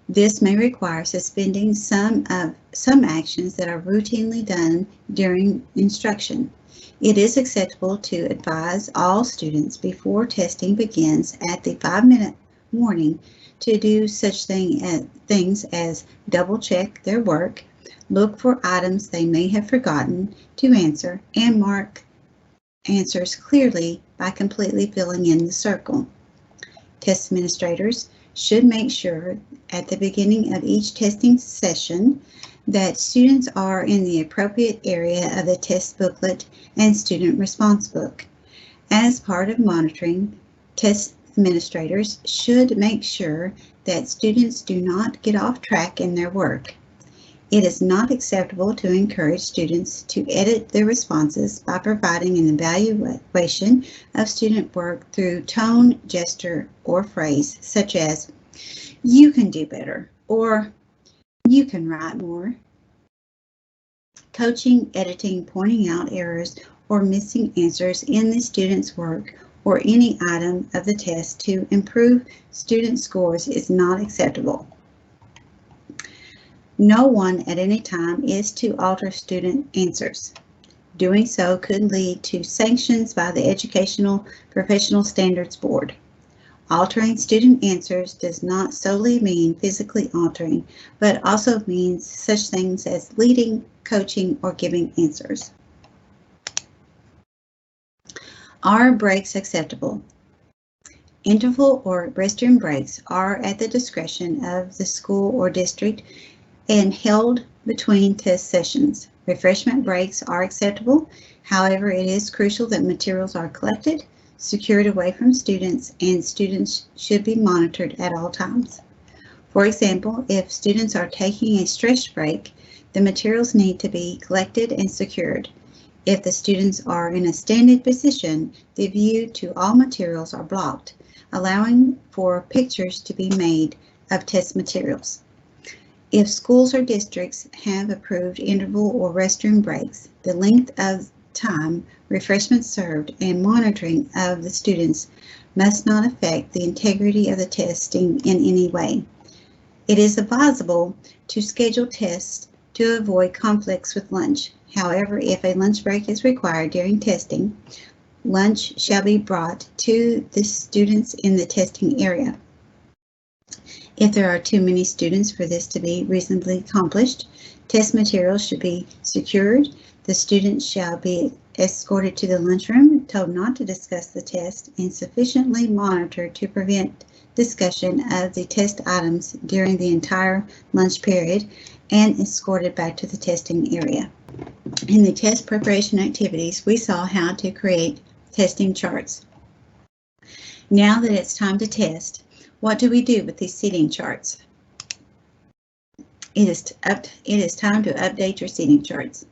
This may require suspending some actions that are routinely done during instruction. It is acceptable to advise all students before testing begins at the 5-minute warning to do such things as double check their work, look for items they may have forgotten to answer, and mark answers clearly by completely filling in the circle. Test administrators should make sure at the beginning of each testing session that students are in the appropriate area of the test booklet and student response book. As part of monitoring, test administrators should make sure that students do not get off track in their work. It is not acceptable to encourage students to edit their responses by providing an evaluation of student work through tone, gesture, or phrase such as, "You can do better," or "You can write more." Coaching, editing, pointing out errors or missing answers in the student's work or any item of the test to improve student scores is not acceptable. No one at any time is to alter student answers. Doing so could lead to sanctions by the Educational Professional Standards Board. Altering student answers does not solely mean physically altering, but also means such things as leading, coaching, or giving answers. Are breaks acceptable? Interval or restroom breaks are at the discretion of the school or district and held between test sessions. Refreshment breaks are acceptable. However, it is crucial that materials are collected, secured away from students, and students should be monitored at all times. For example, if students are taking a stretch break, the materials need to be collected and secured. If the students are in a standing position, the view to all materials are blocked, allowing for pictures to be made of test materials. If schools or districts have approved interval or restroom breaks, the length of time, refreshments served, and monitoring of the students must not affect the integrity of the testing in any way. It is advisable to schedule tests to avoid conflicts with lunch. However, if a lunch break is required during testing, lunch shall be brought to the students in the testing area. If there are too many students for this to be reasonably accomplished, test materials should be secured. The students shall be escorted to the lunchroom, told not to discuss the test, and sufficiently monitored to prevent discussion of the test items during the entire lunch period, and escorted back to the testing area. In the test preparation activities, we saw how to create testing charts. Now that it's time to test, what do we do with these seating charts? It is time to update your seating charts.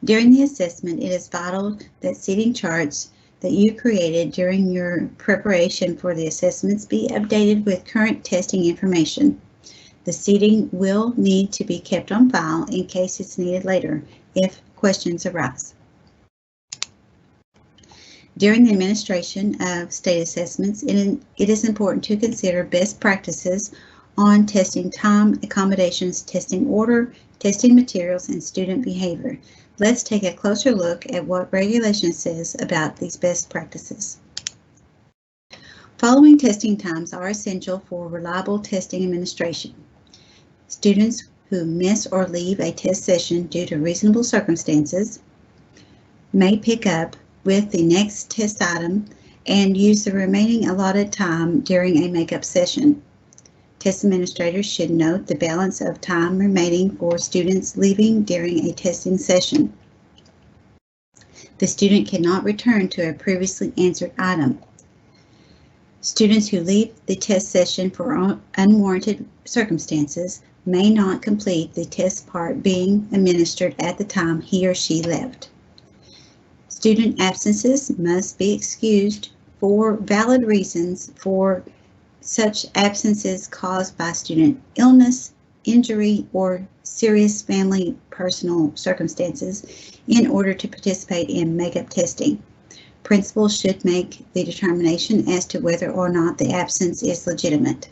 During the assessment, it is vital that seating charts that you created during your preparation for the assessments be updated with current testing information. The seating will need to be kept on file in case it's needed later if questions arise. During the administration of state assessments, it is important to consider best practices on testing time, accommodations, testing order, testing materials, and student behavior. Let's take a closer look at what regulation says about these best practices. Following testing times are essential for reliable testing administration. Students who miss or leave a test session due to reasonable circumstances may pick up with the next test item and use the remaining allotted time during a makeup session. Test administrators should note the balance of time remaining for students leaving during a testing session. The student cannot return to a previously answered item. Students who leave the test session for unwarranted circumstances may not complete the test part being administered at the time he or she left. Student absences must be excused for valid reasons, for such absences caused by student illness, injury, or serious family personal circumstances in order to participate in makeup testing. Principals should make the determination as to whether or not the absence is legitimate.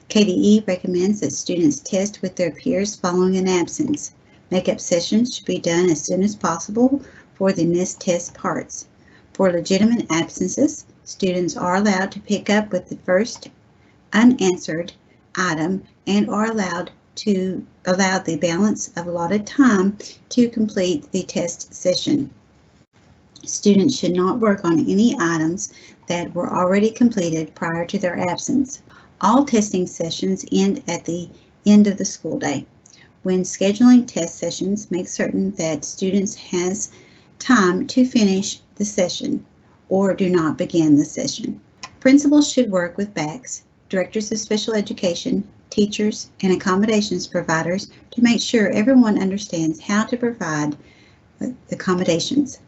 KDE recommends that students test with their peers following an absence. Makeup sessions should be done as soon as possible for the missed test parts. For legitimate absences, students are allowed to pick up with the first unanswered item and are allowed the balance of allotted time to complete the test session. Students should not work on any items that were already completed prior to their absence. All testing sessions end at the end of the school day. When scheduling test sessions, make certain that students has time to finish the session or do not begin the session. Principals should work with BACs, directors of special education, teachers, and accommodations providers to make sure everyone understands how to provide accommodations.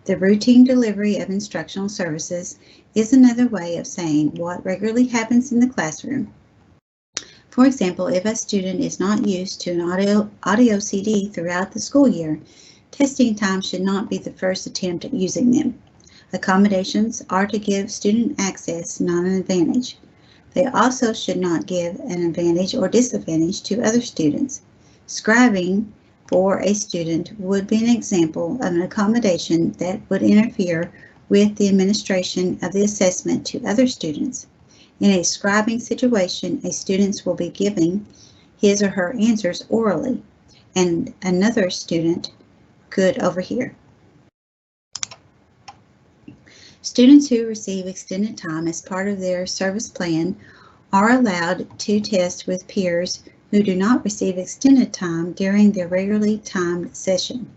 The routine delivery of instructional services is another way of saying what regularly happens in the classroom. For example, if a student is not used to an audio CD throughout the school year, testing time should not be the first attempt at using them. Accommodations are to give student access, not an advantage. They also should not give an advantage or disadvantage to other students. Scribing for a student would be an example of an accommodation that would interfere with the administration of the assessment to other students. In a scribing situation, a student will be giving his or her answers orally, and another student could overhear. Students who receive extended time as part of their service plan are allowed to test with peers who do not receive extended time during their regularly timed session.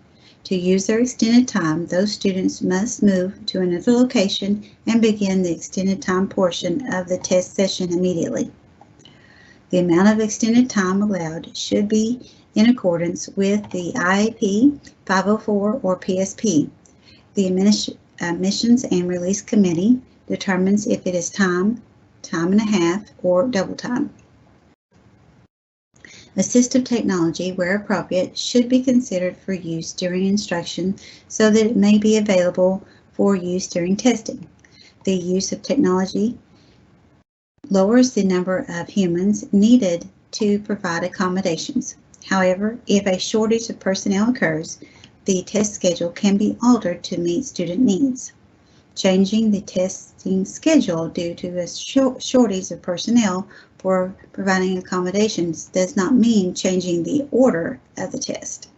To use their extended time, those students must move to another location and begin the extended time portion of the test session immediately. The amount of extended time allowed should be in accordance with the IAP 504 or PSP. The Admissions and Release Committee determines if it is time and a half, or double time. Assistive technology, where appropriate, should be considered for use during instruction so that it may be available for use during testing. The use of technology lowers the number of humans needed to provide accommodations. However, if a shortage of personnel occurs, the test schedule can be altered to meet student needs. Changing the testing schedule due to a shortage of personnel for providing accommodations does not mean changing the order of the test.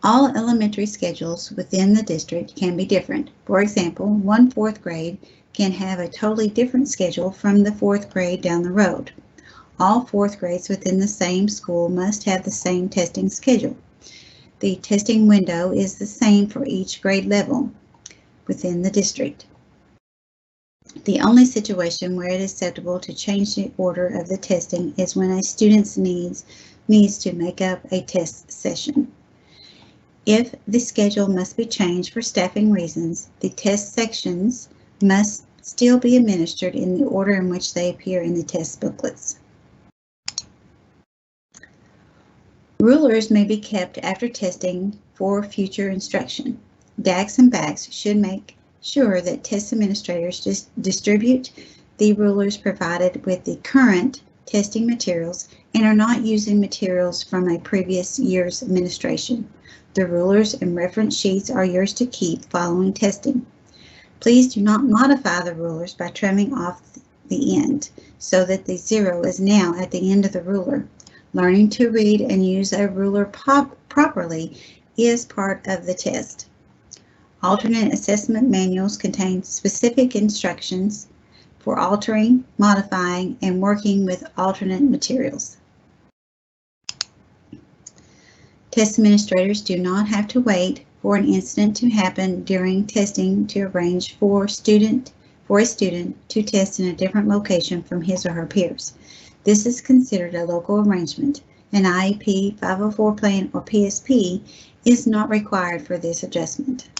All elementary schedules within the district can be different. For example, one fourth grade can have a totally different schedule from the fourth grade down the road. All fourth grades within the same school must have the same testing schedule. The testing window is the same for each grade level within the district. The only situation where it is acceptable to change the order of the testing is when a student needs to make up a test session. If the schedule must be changed for staffing reasons, the test sections must still be administered in the order in which they appear in the test booklets. Rulers may be kept after testing for future instruction. DACs and BACs should make sure that test administrators distribute the rulers provided with the current testing materials and are not using materials from a previous year's administration. The rulers and reference sheets are yours to keep following testing. Please do not modify the rulers by trimming off the end so that the 0 is now at the end of the ruler. Learning to read and use a ruler properly is part of the test. Alternate assessment manuals contain specific instructions for altering, modifying, and working with alternate materials. Test administrators do not have to wait for an incident to happen during testing to arrange for a student to test in a different location from his or her peers. This is considered a local arrangement. An IEP, 504 plan, or PSP is not required for this adjustment.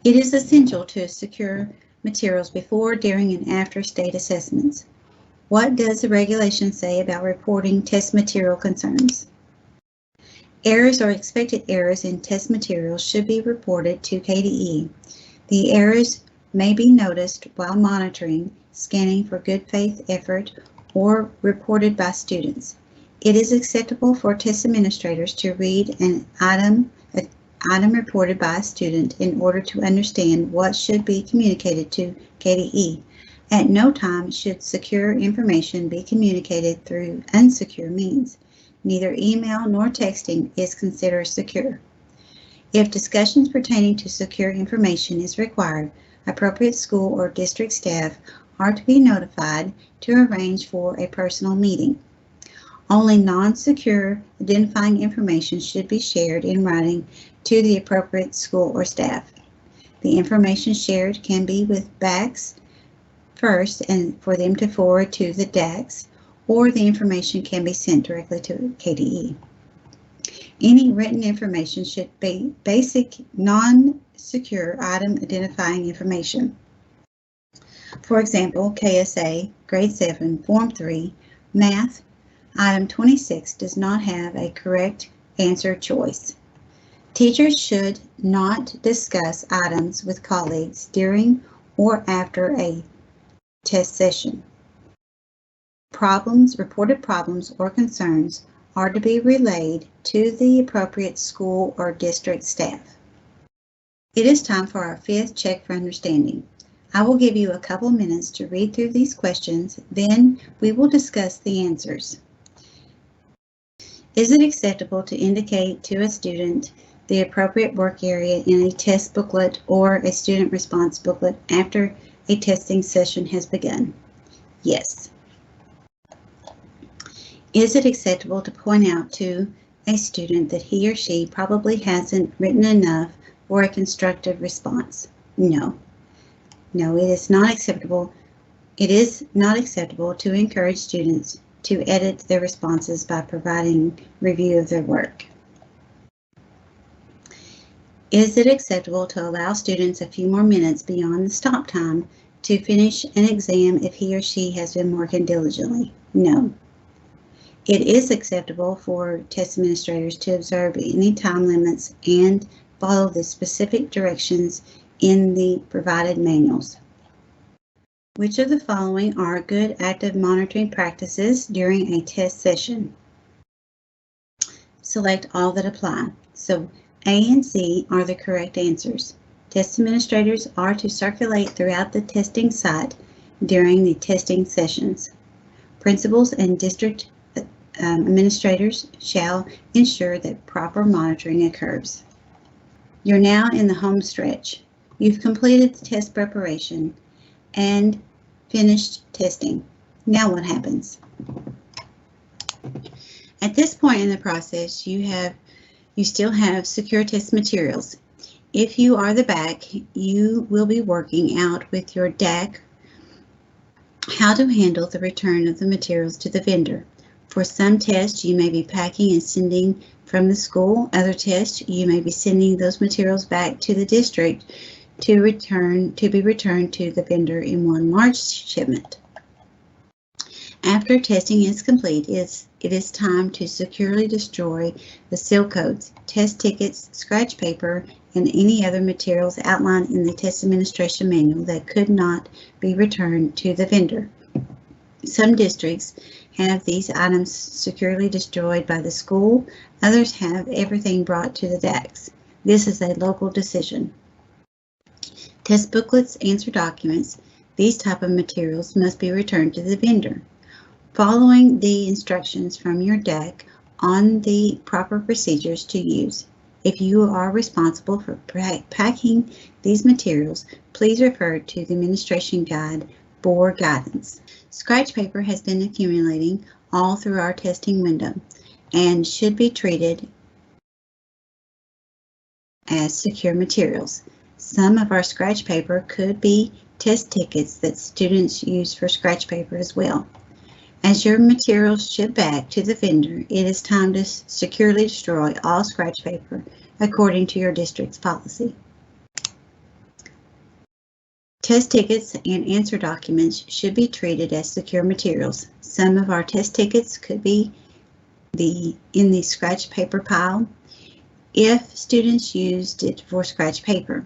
It is essential to secure materials before, during, and after state assessments. What does the regulation say about reporting test material concerns? Errors or expected errors in test materials should be reported to KDE. The errors may be noticed while monitoring, scanning for good faith effort, or reported by students. It is acceptable for test administrators to read an item reported by a student in order to understand what should be communicated to KDE. At no time should secure information be communicated through unsecure means. Neither email nor texting is considered secure. If discussions pertaining to secure information is required, appropriate school or district staff are to be notified to arrange for a personal meeting. Only non-secure identifying information should be shared in writing to the appropriate school or staff. The information shared can be with BACs first and for them to forward to the DACs, or the information can be sent directly to KDE. Any written information should be basic, non-secure item identifying information. For example, KSA, Grade 7, Form 3, Math, Item 26 does not have a correct answer choice. Teachers should not discuss items with colleagues during or after a test session. Reported problems or concerns are to be relayed to the appropriate school or district staff. It is time for our 5th check for understanding. I will give you a couple minutes to read through these questions, then we will discuss the answers. Is it acceptable to indicate to a student the appropriate work area in a test booklet or a student response booklet after a testing session has begun? Yes. Is it acceptable to point out to a student that he or she probably hasn't written enough for a constructive response? No. No, it is not acceptable. It is not acceptable to encourage students to edit their responses by providing review of their work. Is it acceptable to allow students a few more minutes beyond the stop time to finish an exam if he or she has been working diligently? No. It is acceptable for test administrators to observe any time limits and follow the specific directions in the provided manuals. Which of the following are good active monitoring practices during a test session? Select all that apply. So A and C are the correct answers. Test administrators are to circulate throughout the testing site during the testing sessions. Principals and district administrators shall ensure that proper monitoring occurs. You're now in the home stretch. You've completed the test preparation and finished testing. Now what happens? At this point in the process, you still have secure test materials. If you are the back, you will be working out with your DAC how to handle the return of the materials to the vendor. For some tests, you may be packing and sending from the school. Other tests, you may be sending those materials back to the district to be returned to the vendor in one large shipment. After testing is complete, it is time to securely destroy the seal codes, test tickets, scratch paper, and any other materials outlined in the test administration manual that could not be returned to the vendor. Some districts have these items securely destroyed by the school. Others have everything brought to the DACs. This is a local decision. Test booklets, answer documents, these type of materials must be returned to the vendor. Following the instructions from your DAC on the proper procedures to use. If you are responsible for packing these materials, please refer to the administration guide for guidance. Scratch paper has been accumulating all through our testing window and should be treated as secure materials. Some of our scratch paper could be test tickets that students use for scratch paper as well. As your materials ship back to the vendor, it is time to securely destroy all scratch paper according to your district's policy. Test tickets and answer documents should be treated as secure materials. Some of our test tickets could be in the scratch paper pile if students used it for scratch paper.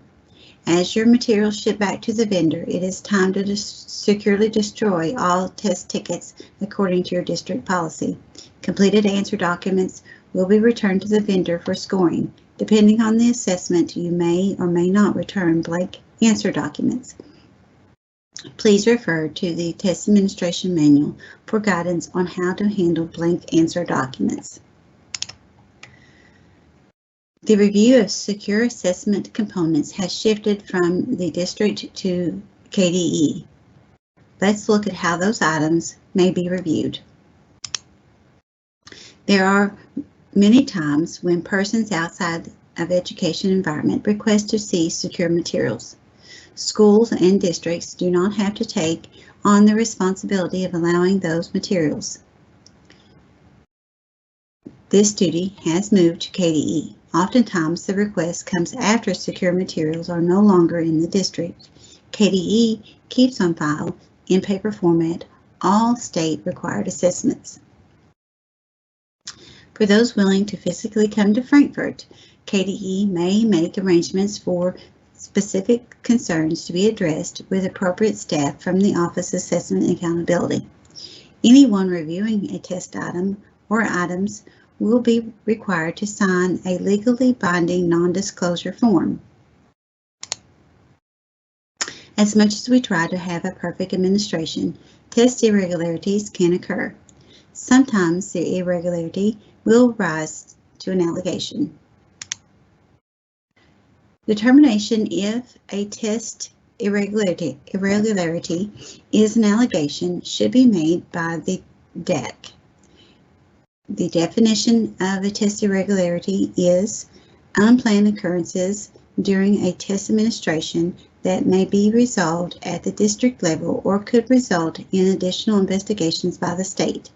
As your materials ship back to the vendor, it is time to securely destroy all test tickets according to your district policy. Completed answer documents will be returned to the vendor for scoring. Depending on the assessment, you may or may not return blank answer documents. Please refer to the test administration manual for guidance on how to handle blank answer documents. The review of secure assessment components has shifted from the district to KDE. Let's look at how those items may be reviewed. There are many times when persons outside of education environment request to see secure materials. Schools and districts do not have to take on the responsibility of allowing those materials. This duty has moved to KDE. Oftentimes, the request comes after secure materials are no longer in the district. KDE keeps on file, in paper format, all state-required assessments. For those willing to physically come to Frankfort, KDE may make arrangements for specific concerns to be addressed with appropriate staff from the Office of Assessment and Accountability. Anyone reviewing a test item or items will be required to sign a legally binding non-disclosure form. As much as we try to have a perfect administration, test irregularities can occur. Sometimes the irregularity will rise to an allegation. Determination if a test irregularity is an allegation should be made by the DAC. The definition of a test irregularity is unplanned occurrences during a test administration that may be resolved at the district level or could result in additional investigations by the state.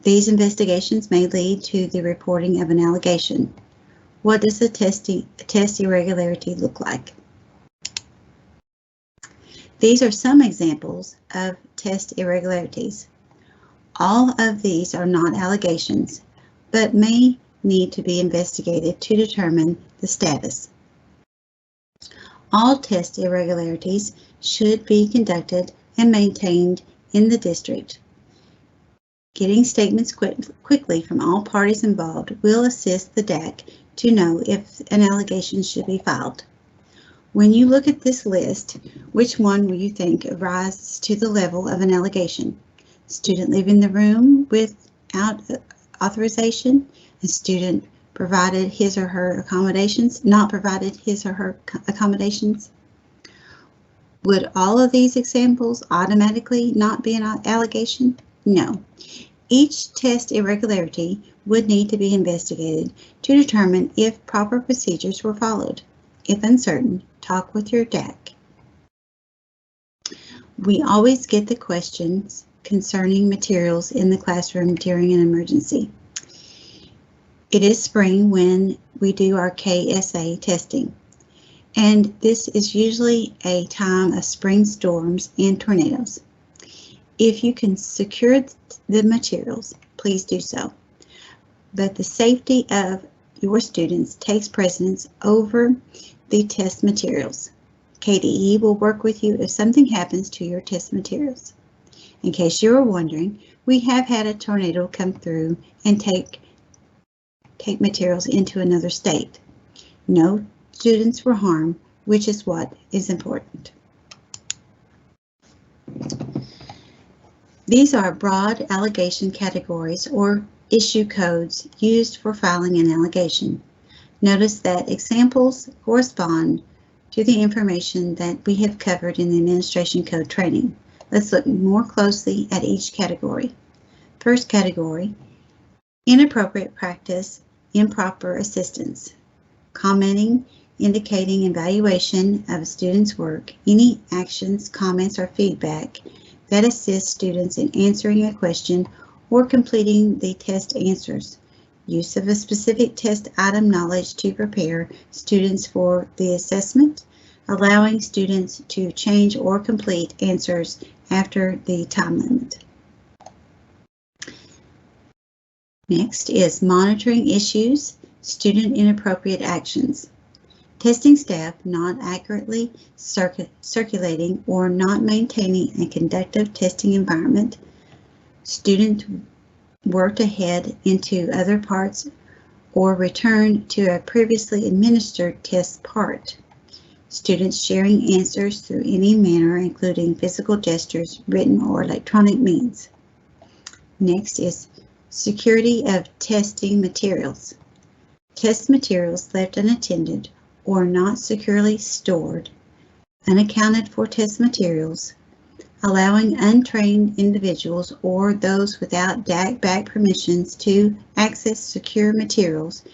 These investigations may lead to the reporting of an allegation. What does a test irregularity look like? These are some examples of test irregularities. All of these are not allegations, but may need to be investigated to determine the status. All test irregularities should be conducted and maintained in the district. Getting statements quickly from all parties involved will assist the DAC to know if an allegation should be filed. When you look at this list, which one will you think rises to the level of an allegation? Student leaving the room without authorization, a student provided his or her accommodations, not provided his or her accommodations. Would all of these examples automatically not be an allegation? No. Each test irregularity would need to be investigated to determine if proper procedures were followed. If uncertain, talk with your DAC. We always get the questions concerning materials in the classroom during an emergency. It is spring when we do our KSA testing, and this is usually a time of spring storms and tornadoes. If you can secure the materials, please do so. But the safety of your students takes precedence over the test materials. KDE will work with you if something happens to your test materials. In case you were wondering, we have had a tornado come through and take materials into another state. No students were harmed, which is what is important. These are broad allegation categories or issue codes used for filing an allegation. Notice that examples correspond to the information that we have covered in the administration code training. Let's look more closely at each category. First category, inappropriate practice, improper assistance. Commenting, indicating evaluation of a student's work, any actions, comments, or feedback that assist students in answering a question or completing the test answers. Use of a specific test item knowledge to prepare students for the assessment, allowing students to change or complete answers after the time limit. Next is monitoring issues, student inappropriate actions. Testing staff not accurately circulating or not maintaining a conducive testing environment. Student worked ahead into other parts or returned to a previously administered test part. Students sharing answers through any manner, including physical gestures, written or electronic means. Next is security of testing materials. Test materials left unattended or not securely stored, unaccounted for test materials, allowing untrained individuals or those without DAC permissions to access secure materials,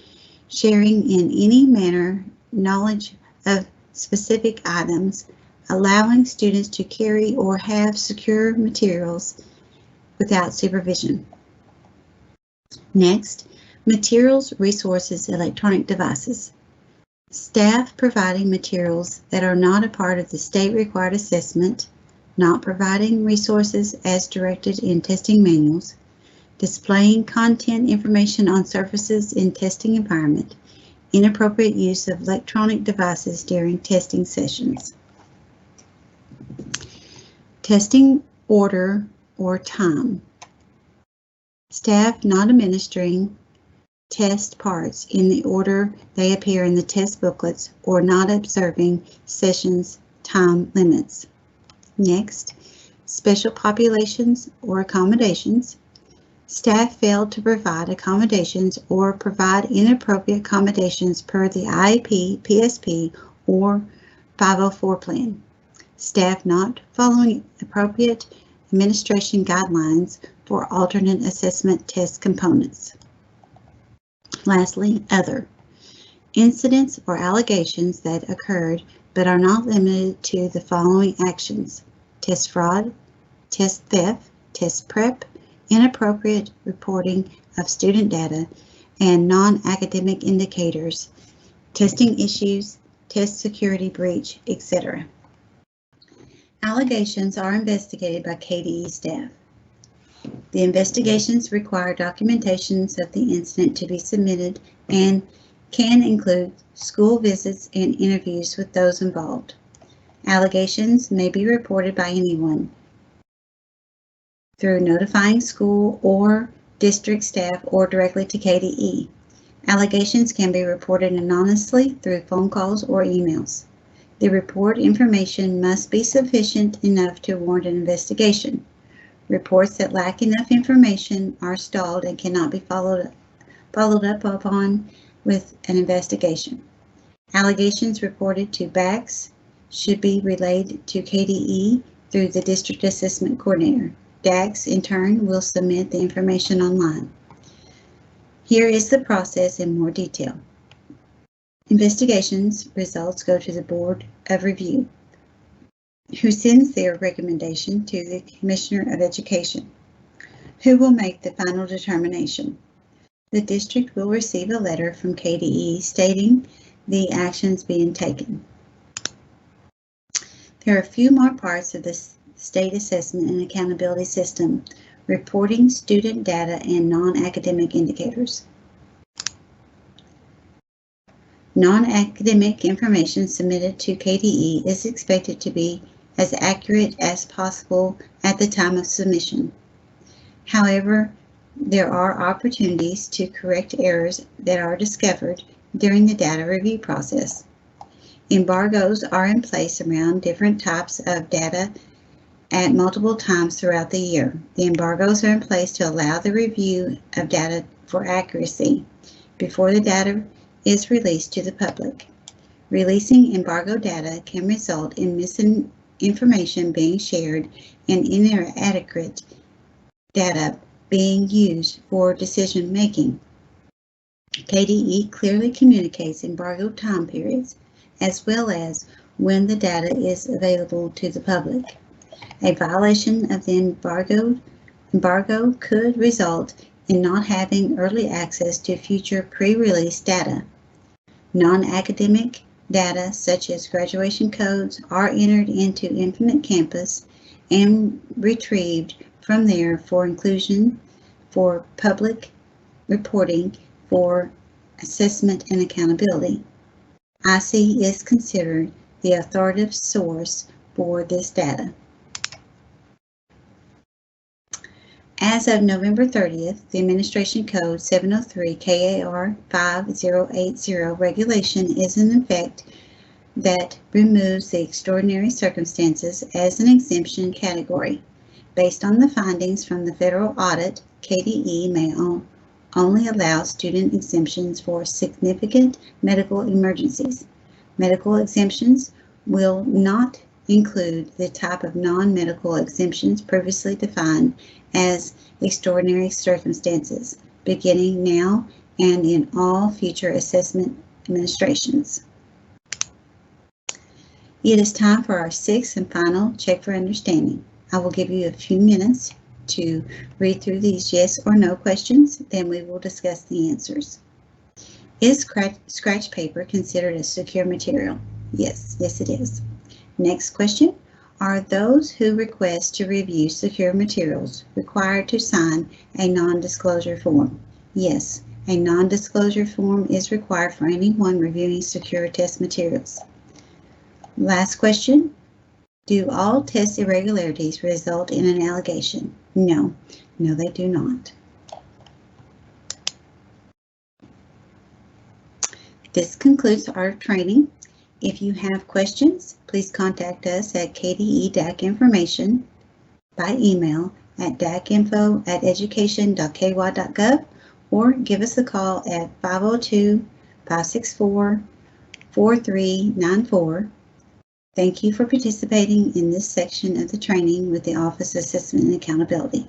sharing in any manner knowledge of specific items, allowing students to carry or have secure materials without supervision. Next, materials, resources, electronic devices. Staff providing materials that are not a part of the state-required assessment, not providing resources as directed in testing manuals, displaying content information on surfaces in testing environment, inappropriate use of electronic devices during testing sessions. Testing order or time. Staff not administering test parts in the order they appear in the test booklets or not observing sessions time limits. Next, special populations or accommodations. Staff failed to provide accommodations or provide inappropriate accommodations per the IEP, PSP, or 504 plan. Staff not following appropriate administration guidelines for alternate assessment test components. Lastly, other. Incidents or allegations that occurred but are not limited to the following actions: test fraud, test theft, test prep, inappropriate reporting of student data, and non-academic indicators, testing issues, test security breach, etc. Allegations are investigated by KDE staff. The investigations require documentations of the incident to be submitted and can include school visits and interviews with those involved. Allegations may be reported by anyone through notifying school or district staff or directly to KDE. Allegations can be reported anonymously through phone calls or emails. The report information must be sufficient enough to warrant an investigation. Reports that lack enough information are stalled and cannot be followed up upon with an investigation. Allegations reported to BACS should be relayed to KDE through the District Assessment Coordinator. DACS, in turn, will submit the information online. Here is the process in more detail. Investigations results go to the Board of Review, who sends their recommendation to the Commissioner of Education, who will make the final determination. The district will receive a letter from KDE stating the actions being taken. There are a few more parts of the State Assessment and Accountability System: reporting student data and non-academic indicators. Non-academic information submitted to KDE is expected to be as accurate as possible at the time of submission. However, there are opportunities to correct errors that are discovered during the data review process. Embargoes are in place around different types of data at multiple times throughout the year. The embargoes are in place to allow the review of data for accuracy before the data is released to the public. Releasing embargo data can result in misinformation being shared and inadequate data being used for decision making. KDE clearly communicates embargo time periods as well as when the data is available to the public. A violation of the embargo could result in not having early access to future pre-release data. Non-academic data such as graduation codes are entered into Infinite Campus and retrieved from there for inclusion for public reporting for assessment and accountability. IC is considered the authoritative source for this data. As of November 30th, the Administration Code 703 KAR 5080 regulation is in effect that removes the extraordinary circumstances as an exemption category. Based on the findings from the federal audit, KDE may only allow student exemptions for significant medical emergencies. Medical exemptions will not include the type of non-medical exemptions previously defined as extraordinary circumstances, beginning now and in all future assessment administrations. It is time for our sixth and final check for understanding. I will give you a few minutes to read through these yes or no questions, then we will discuss the answers. Is scratch paper considered a secure material? Yes, it is. Next question. Are those who request to review secure materials required to sign a non-disclosure form? Yes, a non-disclosure form is required for anyone reviewing secure test materials. Last question. Do all test irregularities result in an allegation? No, they do not. This concludes our training. If you have questions, please contact us at KDE DAC Information by email at dacinfo@education.ky.gov or give us a call at 502-564-4394. Thank you for participating in this section of the training with the Office of Assessment and Accountability.